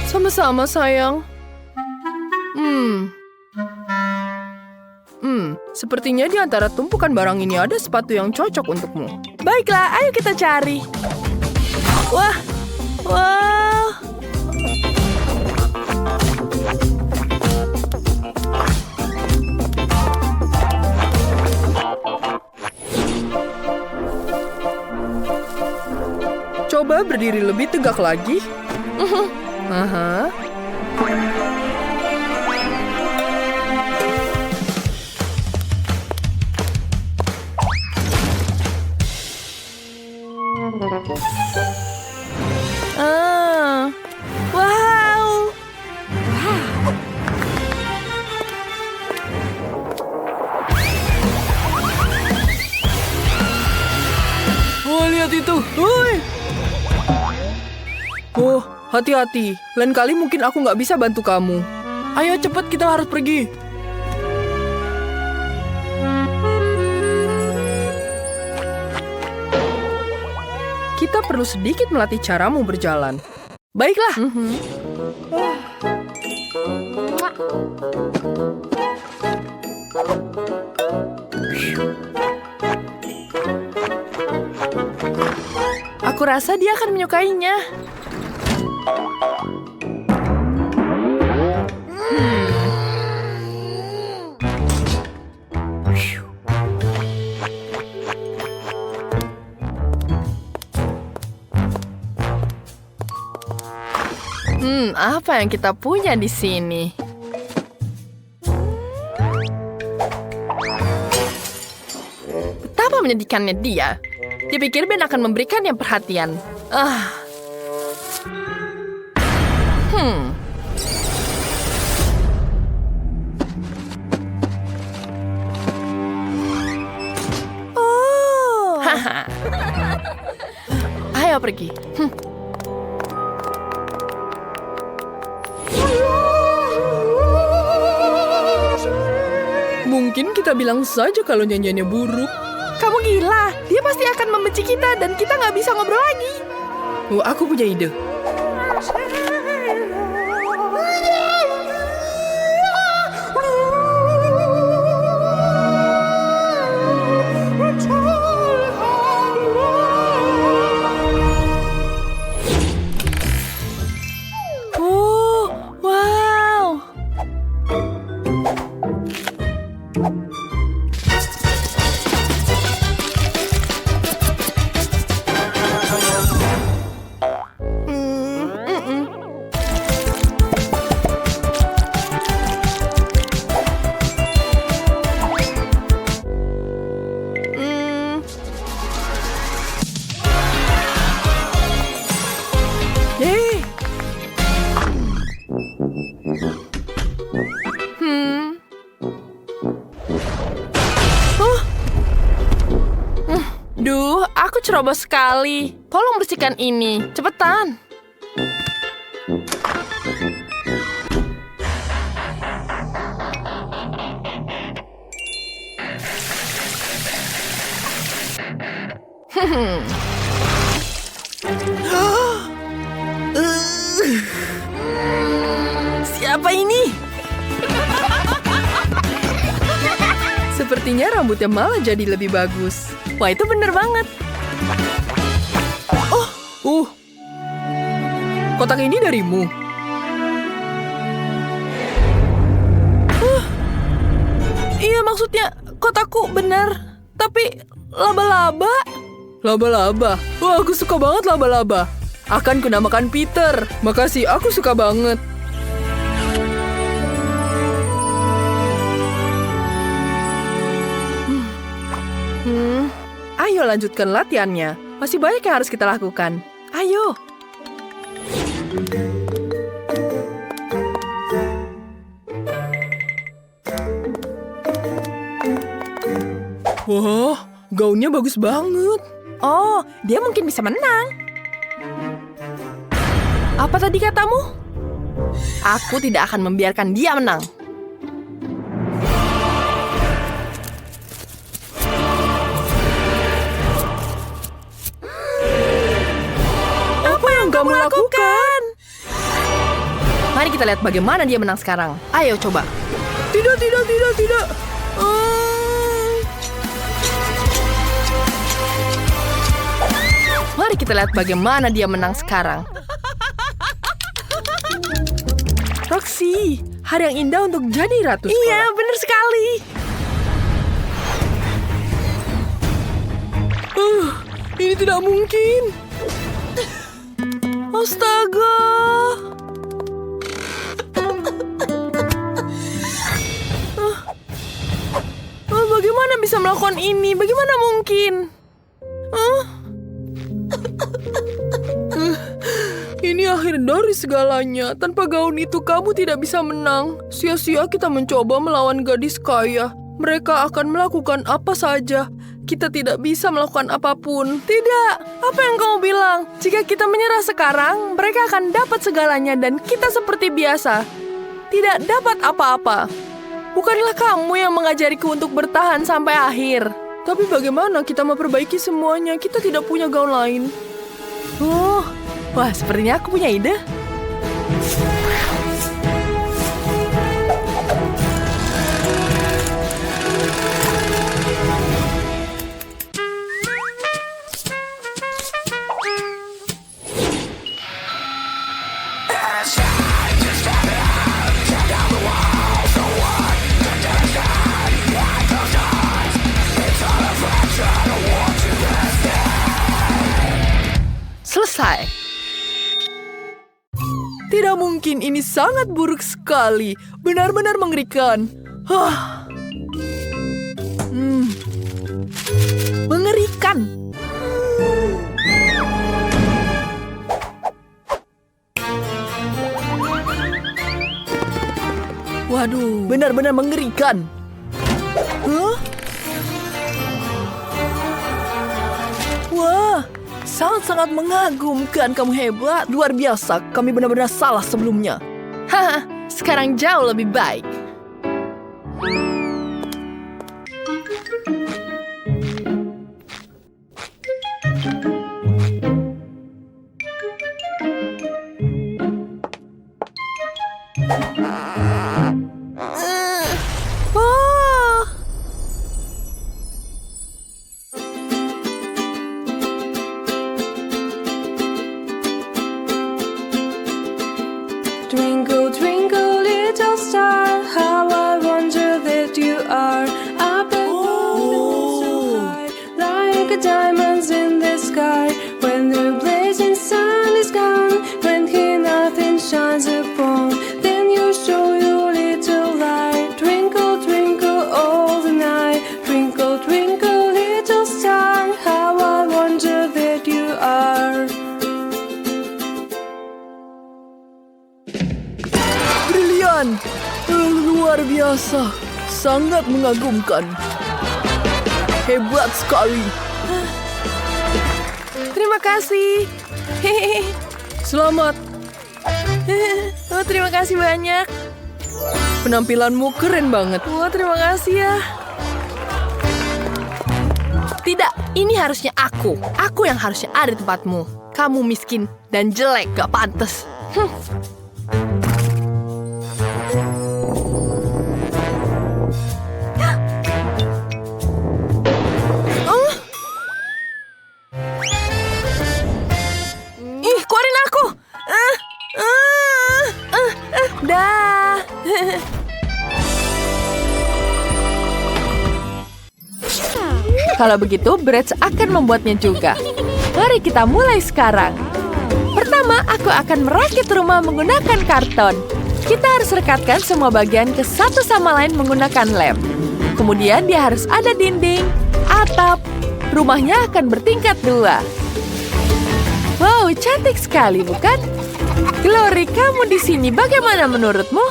Sama-sama, sayang. Sepertinya di antara tumpukan barang ini ada sepatu yang cocok untukmu. Baiklah, ayo kita cari. Wah. Coba berdiri lebih tegak lagi. Wow. Oh, lihat itu. Woi. Oh, hati-hati. Lain kali mungkin aku nggak bisa bantu kamu. Ayo cepat, kita harus pergi. Kita perlu sedikit melatih caramu berjalan. Baiklah. Aku rasa dia akan menyukainya. Apa yang kita punya di sini? Betapa menyedihkannya dia. Dia pikir Ben akan memberikan yang perhatian. Oh. Ayo pergi. Mungkin kita bilang saja kalau nyanyiannya buruk. Kamu gila. Dia pasti akan membenci kita dan kita nggak bisa ngobrol lagi. Oh, aku punya ide. Oh, wow. Duh, aku cerobos sekali. Tolong bersihkan ini. Cepetan. Siapa ini? Sepertinya rambutnya malah jadi lebih bagus. Wah, itu bener banget. Kotak ini darimu. Iya, maksudnya kotakku bener. Tapi laba-laba. Laba-laba. Wah, aku suka banget laba-laba. Akan kunamakan Peter. Makasih, aku suka banget. Ayo lanjutkan latihannya. Masih banyak yang harus kita lakukan. Ayo. Wah, gaunnya bagus banget. Oh, dia mungkin bisa menang. Apa tadi katamu? Aku tidak akan membiarkan dia menang. Apa yang kamu lakukan? Mari kita lihat bagaimana dia menang sekarang. Ayo coba. Tidak. Mari kita lihat bagaimana dia menang sekarang. Roxy, hari yang indah untuk jadi ratu sekolah. Iya, benar sekali. Ini tidak mungkin. Astaga. Bagaimana bisa melakukan ini? Bagaimana mungkin? Ini akhir dari segalanya. Tanpa gaun itu kamu tidak bisa menang. Sia-sia kita mencoba melawan gadis kaya. Mereka akan melakukan apa saja. Kita tidak bisa melakukan apapun. Tidak, apa yang kamu bilang? Jika kita menyerah sekarang, mereka akan dapat segalanya dan kita seperti biasa. Tidak dapat apa-apa. Bukanlah kamu yang mengajariku untuk bertahan sampai akhir. Tapi bagaimana kita memperbaiki semuanya? Kita tidak punya gaun lain. Wah, sepertinya aku punya ide. Selesai. Tidak mungkin, ini sangat buruk sekali. Benar-benar mengerikan. Mengerikan. Waduh, benar-benar mengerikan. Wah, sangat-sangat mengagumkan. Kamu hebat, luar biasa. Kami benar-benar salah sebelumnya. Haha, sekarang jauh lebih baik. Twinkle, twinkle, little star, how I wonder that you are up above so high, like diamonds in the sky. When the blazing sun is gone, when nothing shines upon, then you show your little light. Twinkle, twinkle, all the night. Twinkle, twinkle, little star, how I wonder that you are. Brilian, luar biasa, sangat mengagumkan. Hebat sekali. Terima kasih. Selamat. Terima kasih banyak. Penampilanmu keren banget. Wah, terima kasih ya. Tidak, ini harusnya aku. Aku yang harusnya ada di tempatmu. Kamu miskin dan jelek, gak pantas. Keluarin aku. Dah. Kalau begitu, Bratz akan membuatnya juga. Mari kita mulai sekarang. Pertama, aku akan merakit rumah menggunakan karton. Kita harus rekatkan semua bagian ke satu sama lain menggunakan lem. Kemudian dia harus ada dinding, atap. Rumahnya akan bertingkat 2. Wow, cantik sekali, bukan? Glory, kamu di sini. Bagaimana menurutmu?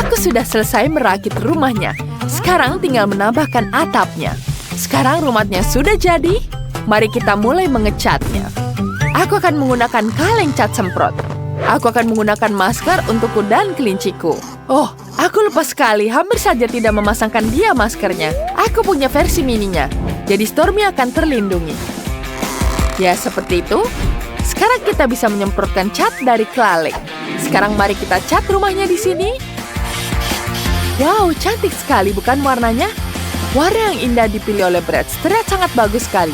Aku sudah selesai merakit rumahnya. Sekarang tinggal menambahkan atapnya. Sekarang rumahnya sudah jadi. Mari kita mulai mengecatnya. Aku akan menggunakan kaleng cat semprot. Aku akan menggunakan masker untukku dan kelinciku. Oh, aku lupa sekali. Hampir saja tidak memasangkan dia maskernya. Aku punya versi mininya. Jadi Stormy akan terlindungi. Ya, seperti itu. Sekarang kita bisa menyemprotkan cat dari kaleng. Sekarang mari kita cat rumahnya di sini. Wow, cantik sekali bukan warnanya? Warna yang indah dipilih oleh Brad. Terlihat sangat bagus sekali.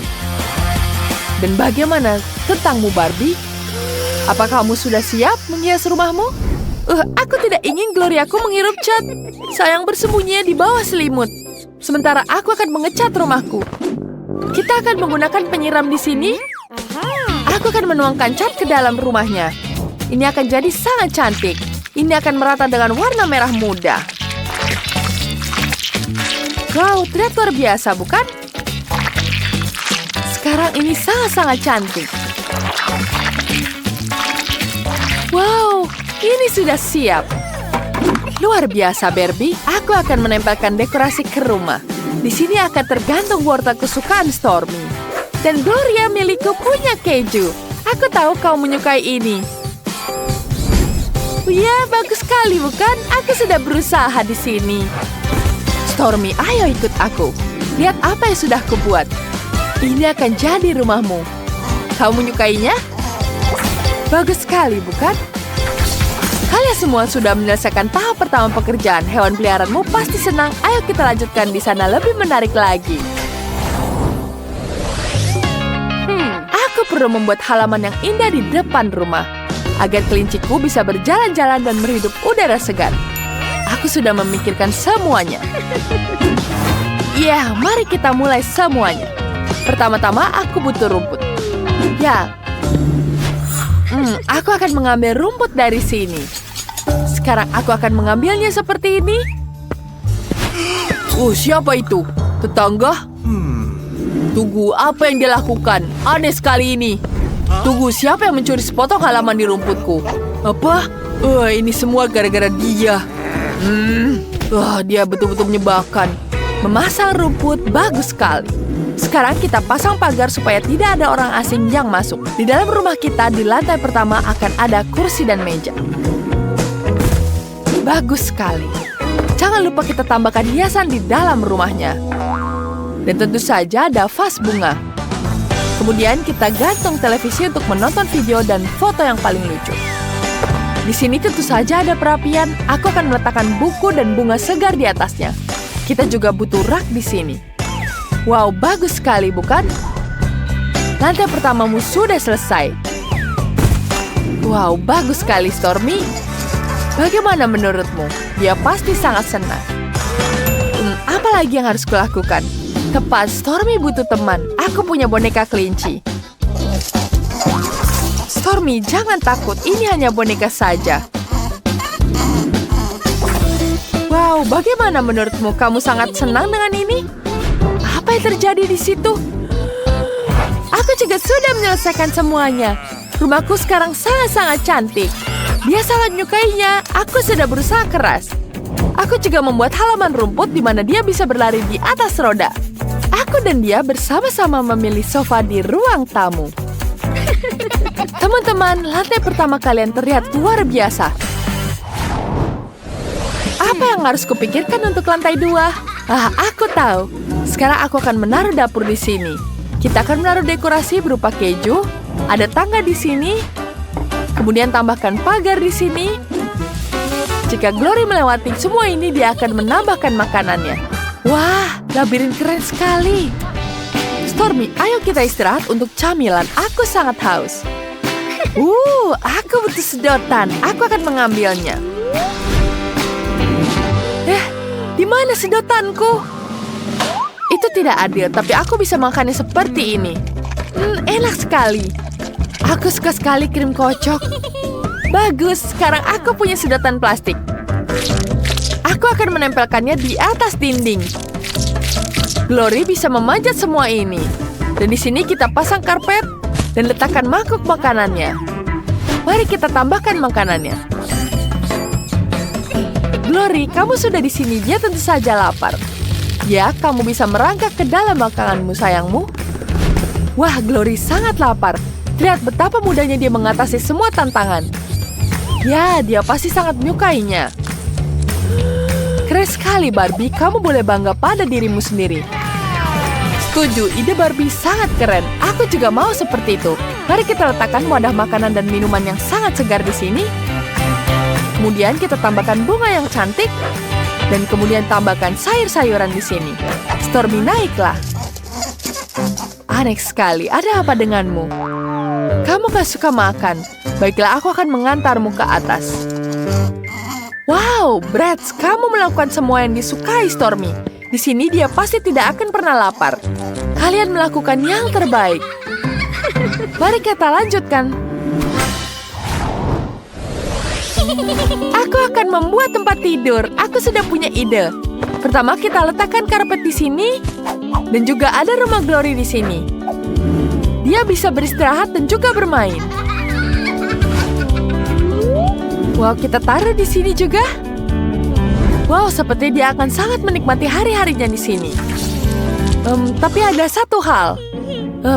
Dan bagaimana tentangmu, Barbie? Apa kamu sudah siap menghias rumahmu? Aku tidak ingin Gloriaku menghirup cat. Sayang bersembunyi di bawah selimut. Sementara aku akan mengecat rumahku. Kita akan menggunakan penyiram di sini. Aku akan menuangkan cat ke dalam rumahnya. Ini akan jadi sangat cantik. Ini akan merata dengan warna merah muda. Wow, terlihat luar biasa, bukan? Sekarang ini sangat-sangat cantik. Wow, ini sudah siap. Luar biasa, Barbie. Aku akan menempelkan dekorasi ke rumah. Di sini akan tergantung wortel kesukaan Stormy. Dan Gloria milikku punya keju. Aku tahu kau menyukai ini. Ya, bagus sekali, bukan? Aku sudah berusaha di sini. Stormy, ayo ikut aku. Lihat apa yang sudah kubuat. Ini akan jadi rumahmu. Kau menyukainya? Bagus sekali, bukan? Kalian semua sudah menyelesaikan tahap pertama pekerjaan. Hewan peliharaanmu pasti senang. Ayo kita lanjutkan di sana lebih menarik lagi. Aku perlu membuat halaman yang indah di depan rumah. Agar kelinciku bisa berjalan-jalan dan menghirup udara segar. Aku sudah memikirkan semuanya. Ya, mari kita mulai semuanya. Pertama-tama aku butuh rumput. Ya. Aku akan mengambil rumput dari sini. Sekarang aku akan mengambilnya seperti ini. Siapa itu? Tetangga? Tunggu, apa yang dia lakukan? Aneh sekali ini. Tunggu, siapa yang mencuri sepotong halaman di rumputku? Apa? Ini semua gara-gara dia. Dia betul-betul menyebalkan. Memasang rumput bagus sekali. Sekarang kita pasang pagar supaya tidak ada orang asing yang masuk. Di dalam rumah kita, di lantai pertama akan ada kursi dan meja. Bagus sekali. Jangan lupa kita tambahkan hiasan di dalam rumahnya. Dan tentu saja ada vas bunga. Kemudian kita gantung televisi untuk menonton video dan foto yang paling lucu. Di sini tentu saja ada perapian. Aku akan meletakkan buku dan bunga segar di atasnya. Kita juga butuh rak di sini. Wow, bagus sekali, bukan? Lantai pertamamu sudah selesai. Wow, bagus sekali, Stormy. Bagaimana menurutmu? Dia pasti sangat senang. Apa lagi yang harus kulakukan? Tepat, Stormy butuh teman. Aku punya boneka kelinci. Stormy, jangan takut. Ini hanya boneka saja. Wow, bagaimana menurutmu? Kamu sangat senang dengan ini? Apa yang terjadi di situ? Aku juga sudah menyelesaikan semuanya. Rumahku sekarang sangat-sangat cantik. Dia sangat menyukainya. Aku sudah berusaha keras. Aku juga membuat halaman rumput di mana dia bisa berlari di atas roda. Aku dan dia bersama-sama memilih sofa di ruang tamu. Teman-teman, lantai pertama kalian terlihat luar biasa. Apa yang harus kupikirkan untuk lantai 2? Aku tahu. Sekarang aku akan menaruh dapur di sini. Kita akan menaruh dekorasi berupa keju. Ada tangga di sini. Kemudian tambahkan pagar di sini. Jika Glory melewati semua ini, dia akan menambahkan makanannya. Wah, labirin keren sekali. Stormy, ayo kita istirahat untuk camilan. Aku sangat haus. Aku butuh sedotan. Aku akan mengambilnya. Di mana sedotanku? Itu tidak adil, tapi aku bisa makannya seperti ini. Enak sekali. Aku suka sekali krim kocok. Bagus, sekarang aku punya sedotan plastik. Aku akan menempelkannya di atas dinding. Glory bisa memanjat semua ini. Dan di sini kita pasang karpet dan letakkan mangkuk makanannya. Mari kita tambahkan makanannya. Glory, kamu sudah di sini. Dia tentu saja lapar. Ya, kamu bisa merangkak ke dalam makananmu, sayangmu. Wah, Glory sangat lapar. Lihat betapa mudahnya dia mengatasi semua tantangan. Ya, dia pasti sangat menyukainya. Keren sekali, Barbie. Kamu boleh bangga pada dirimu sendiri. Setuju, ide Barbie sangat keren. Aku juga mau seperti itu. Mari kita letakkan wadah makanan dan minuman yang sangat segar di sini. Kemudian kita tambahkan bunga yang cantik. Dan kemudian tambahkan sayur-sayuran di sini. Stormy, naiklah. Aneh sekali, ada apa denganmu? Kamu gak suka makan? Baiklah, aku akan mengantarmu ke atas. Wow, Bratz, kamu melakukan semua yang disukai Stormy. Di sini dia pasti tidak akan pernah lapar. Kalian melakukan yang terbaik. Mari kita lanjutkan. Aku akan membuat tempat tidur. Aku sudah punya ide. Pertama kita letakkan karpet di sini. Dan juga ada rumah Glory di sini. Dia bisa beristirahat dan juga bermain. Wow, kita taruh di sini juga. Wow, seperti dia akan sangat menikmati hari-harinya di sini. Tapi ada satu hal.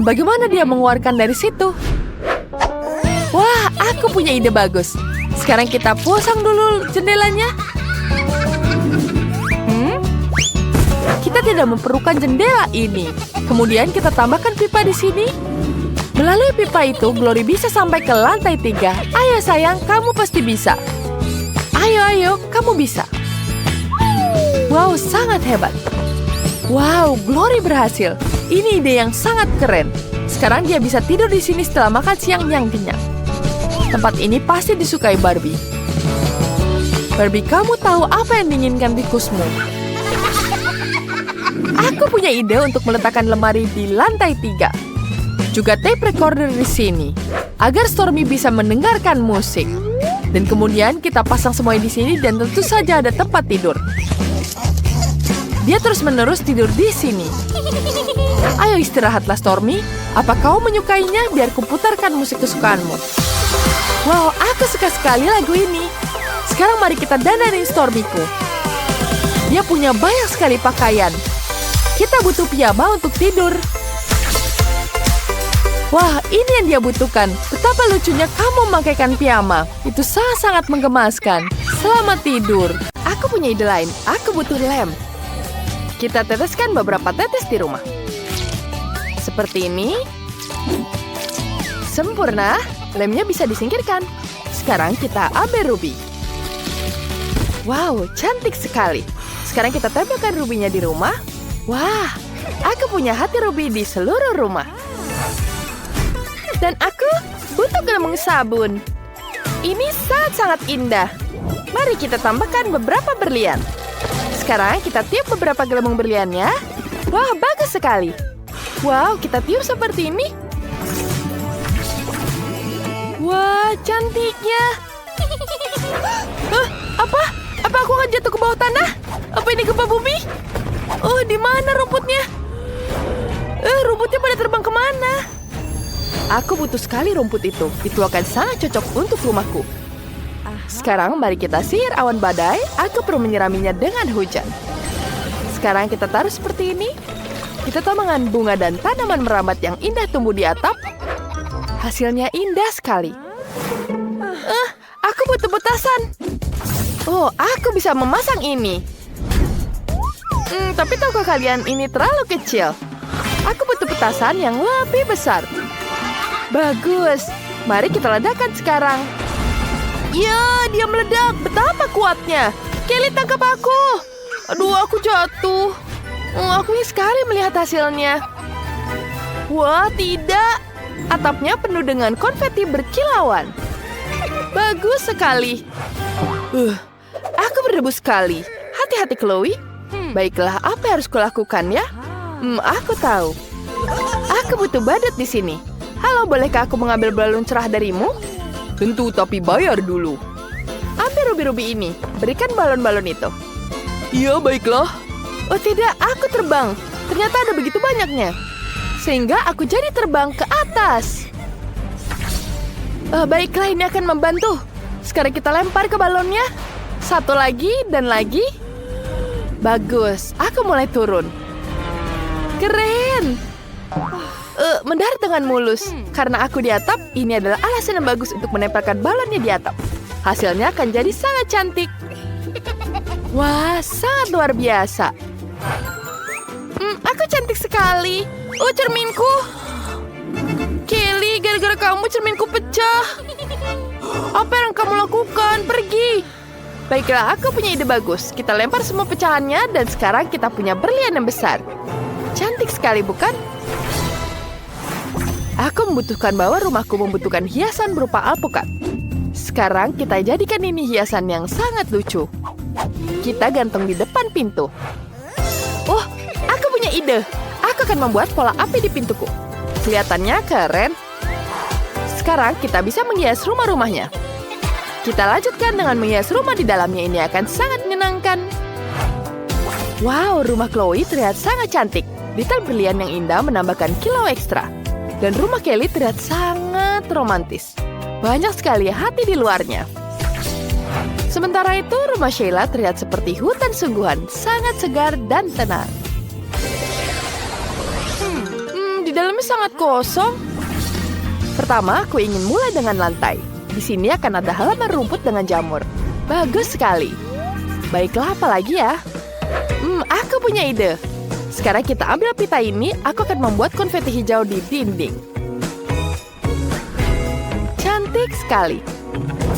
Bagaimana dia mengeluarkan dari situ? Wah, aku punya ide bagus. Sekarang kita pasang dulu jendelanya. Kita tidak memerlukan jendela ini. Kemudian kita tambahkan pipa di sini. Melalui pipa itu, Glory bisa sampai ke lantai 3. Ayo sayang, kamu pasti bisa. Ayo, kamu bisa. Wow, sangat hebat. Wow, Glory berhasil. Ini ide yang sangat keren. Sekarang dia bisa tidur di sini setelah makan siang yang kenyang. Tempat ini pasti disukai Barbie. Barbie, kamu tahu apa yang diinginkan tikusmu? Aku punya ide untuk meletakkan lemari di lantai 3. Juga tape recorder di sini, agar Stormy bisa mendengarkan musik. Dan kemudian kita pasang semuanya di sini dan tentu saja ada tempat tidur. Dia terus-menerus tidur di sini. Ayo istirahatlah Stormy. Apa kau menyukainya? Biar kuputarkan musik kesukaanmu. Wow, aku suka sekali lagu ini. Sekarang mari kita dandanin Stormy-ku. Dia punya banyak sekali pakaian. Kita butuh piyama untuk tidur. Wah, ini yang dia butuhkan. Betapa lucunya kamu memakaikan piyama. Itu sangat-sangat menggemaskan. Selamat tidur. Aku punya ide lain. Aku butuh lem. Kita teteskan beberapa tetes di rumah. Seperti ini. Sempurna. Lemnya bisa disingkirkan. Sekarang kita ambil ruby. Wow, cantik sekali. Sekarang kita tempelkan rubinya di rumah. Wah, aku punya hati ruby di seluruh rumah. Dan aku butuh gelembung sabun. Ini sangat-sangat indah. Mari kita tambahkan beberapa berlian. Sekarang kita tiup beberapa gelembung berliannya. Wah, bagus sekali. Wow, kita tiup seperti ini. Wah, cantiknya. Apa? Apa aku akan jatuh ke bawah tanah? Apa ini gempa bumi? Oh, di mana rumputnya? Rumputnya pada terbang kemana? Aku butuh sekali rumput itu. Itu akan sangat cocok untuk rumahku. Sekarang mari kita sihir awan badai. Aku perlu menyiraminya dengan hujan. Sekarang kita taruh seperti ini. Kita tambahkan bunga dan tanaman merambat yang indah tumbuh di atap. Hasilnya indah sekali. Aku butuh petasan. Oh, aku bisa memasang ini. Tapi tahukah kalian ini terlalu kecil? Aku butuh petasan yang lebih besar. Bagus. Mari kita ledakan sekarang. Ya, dia meledak. Betapa kuatnya. Kelly, tangkap aku. Aduh, aku jatuh. Aku ingin sekali melihat hasilnya. Wah, tidak. Atapnya penuh dengan konfeti berkilauan. Bagus sekali. Aku berdebu sekali. Hati-hati, Chloe. Baiklah, apa yang harus kulakukan ya? Aku tahu. Aku butuh badut di sini. Halo, bolehkah aku mengambil balon cerah darimu? Tentu, tapi bayar dulu. Ambil rubi-rubi ini. Berikan balon-balon itu. Iya, baiklah. Oh tidak, aku terbang. ternyata ada begitu banyaknya. Sehingga aku jadi terbang ke atas. Baiklah, ini akan membantu. Sekarang kita lempar ke balonnya. Satu lagi dan lagi. Bagus, aku mulai turun. Keren. Mendarat dengan mulus. Karena aku di atap, ini adalah alasan yang bagus untuk menempelkan balonnya di atap. Hasilnya akan jadi sangat cantik. Wah, sangat luar biasa. Aku cantik sekali. Cerminku. Kelly, gara-gara kamu cerminku pecah. Apa yang kamu lakukan? Pergi. Baiklah, aku punya ide bagus. Kita lempar semua pecahannya dan sekarang kita punya berlian yang besar. Cantik sekali, bukan? Aku membutuhkan bahwa rumahku membutuhkan hiasan berupa alpukat. Sekarang kita jadikan ini hiasan yang sangat lucu. Kita gantung di depan pintu. Oh, aku punya ide. Aku akan membuat pola api di pintuku. Kelihatannya keren. Sekarang kita bisa menghias rumah-rumahnya. Kita lanjutkan dengan menghias rumah di dalamnya. Ini akan sangat menyenangkan. Wow, rumah Chloe terlihat sangat cantik. Detail berlian yang indah menambahkan kilau ekstra. Dan rumah Kelly terlihat sangat romantis. Banyak sekali hati di luarnya. Sementara itu, rumah Sheila terlihat seperti hutan sungguhan. Sangat segar dan tenang. Di dalamnya sangat kosong. Pertama, aku ingin mulai dengan lantai. Di sini akan ada halaman rumput dengan jamur. Bagus sekali. Baiklah, apa lagi ya? Aku punya ide. Sekarang kita ambil pita ini, aku akan membuat konfeti hijau di dinding. Cantik sekali.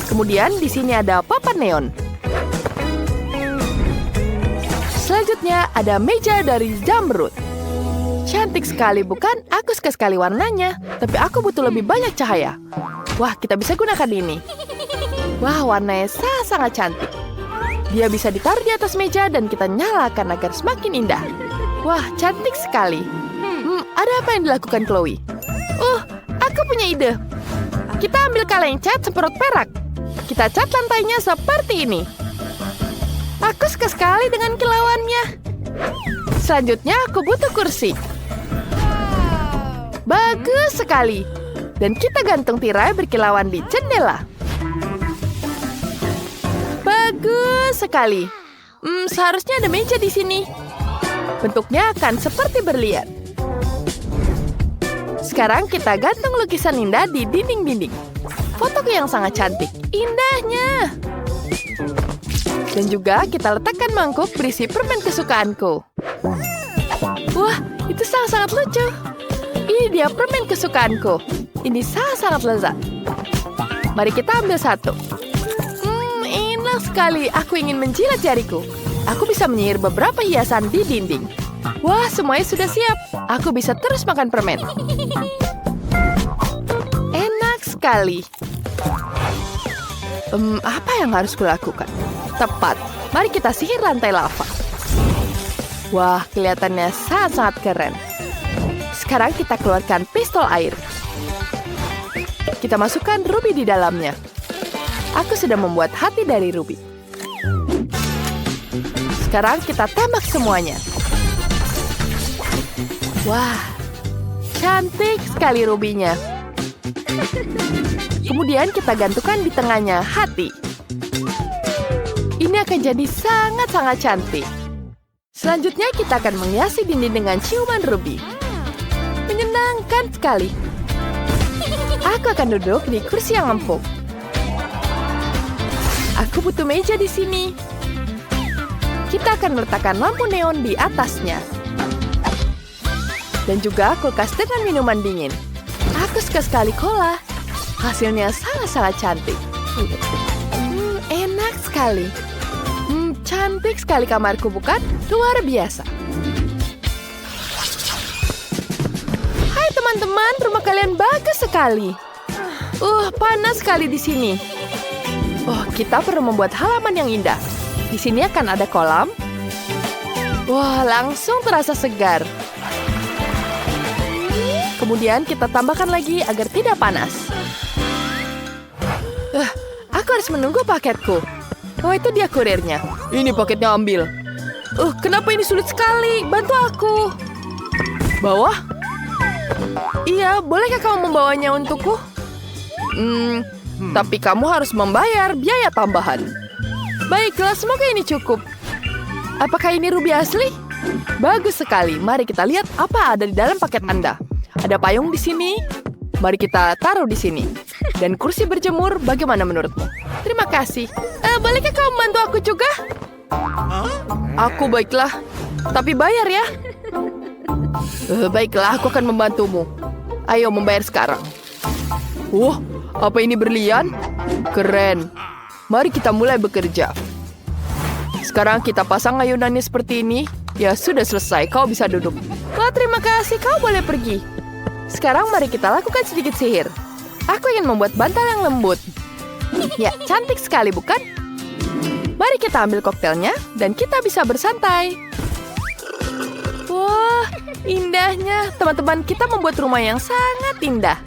Kemudian di sini ada papan neon. Selanjutnya ada meja dari zamrud. Cantik sekali, bukan? Aku suka sekali warnanya, tapi aku butuh lebih banyak cahaya. Wah, kita bisa gunakan ini. Wah, warnanya sangat cantik. Dia bisa ditaruh di atas meja dan kita nyalakan agar semakin indah. Wah, cantik sekali. Ada apa yang dilakukan Chloe? Aku punya ide. Kita ambil kaleng cat semprot perak. Kita cat lantainya seperti ini. Aku suka sekali dengan kilauannya. Selanjutnya aku butuh kursi. Bagus sekali. Dan kita gantung tirai berkilauan di jendela. Bagus sekali. Seharusnya ada meja di sini. Bentuknya akan seperti berlian. Sekarang kita gantung lukisan indah di dinding-dinding. Fotoku yang sangat cantik. Indahnya. Dan juga kita letakkan mangkuk berisi permen kesukaanku. Wah, itu sangat-sangat lucu. Ini dia permen kesukaanku. Ini sangat-sangat lezat. Mari kita ambil satu. Enak sekali. Aku ingin menjilat jariku. Aku bisa menyihir beberapa hiasan di dinding. Wah, semuanya sudah siap. Aku bisa terus makan permen. Enak sekali. Apa yang harus kulakukan? Tepat. Mari kita sihir lantai lava. Wah, kelihatannya sangat-sangat keren. Sekarang kita keluarkan pistol air. Kita masukkan ruby di dalamnya. Aku sudah membuat hati dari ruby. Sekarang kita tembak semuanya. Wah, cantik sekali rubinya. Kemudian kita gantungkan di tengahnya hati. Ini akan jadi sangat-sangat cantik. Selanjutnya kita akan menghiasi dinding dengan ciuman ruby. Menyenangkan sekali. Aku akan duduk di kursi yang empuk. Aku butuh meja di sini. Kita akan meletakkan lampu neon di atasnya. Dan juga kulkas dengan minuman dingin. Aku suka sekali cola. Hasilnya sangat-sangat cantik. Enak sekali. Cantik sekali kamarku, bukan? Luar biasa. Hai teman-teman, rumah kalian bagus sekali. Panas sekali di sini. Kita perlu membuat halaman yang indah. Di sini akan ada kolam. Wah, langsung terasa segar. Kemudian kita tambahkan lagi agar tidak panas. Aku harus menunggu paketku. Oh, itu dia kurirnya. Ini paketnya, ambil. Kenapa ini sulit sekali? Bantu aku. Bawah? Iya, bolehkah kamu membawanya untukku? Tapi kamu harus membayar biaya tambahan. Baiklah, semoga ini cukup. Apakah ini ruby asli? Bagus sekali. Mari kita lihat apa ada di dalam paket Anda. Ada payung di sini. Mari kita taruh di sini. Dan kursi berjemur, bagaimana menurutmu? Terima kasih. Bolehkah kamu bantu aku juga? Aku baiklah. Tapi bayar ya. Baiklah, aku akan membantumu. Ayo membayar sekarang. Wah, apa ini berlian? Keren. Mari kita mulai bekerja. Sekarang kita pasang ayunannya seperti ini. Ya, sudah selesai. Kau bisa duduk. Wah, terima kasih. Kau boleh pergi. Sekarang mari kita lakukan sedikit sihir. Aku ingin membuat bantal yang lembut. Ya, cantik sekali, bukan? Mari kita ambil koktelnya dan kita bisa bersantai. Wah, indahnya. Teman-teman, kita membuat rumah yang sangat indah.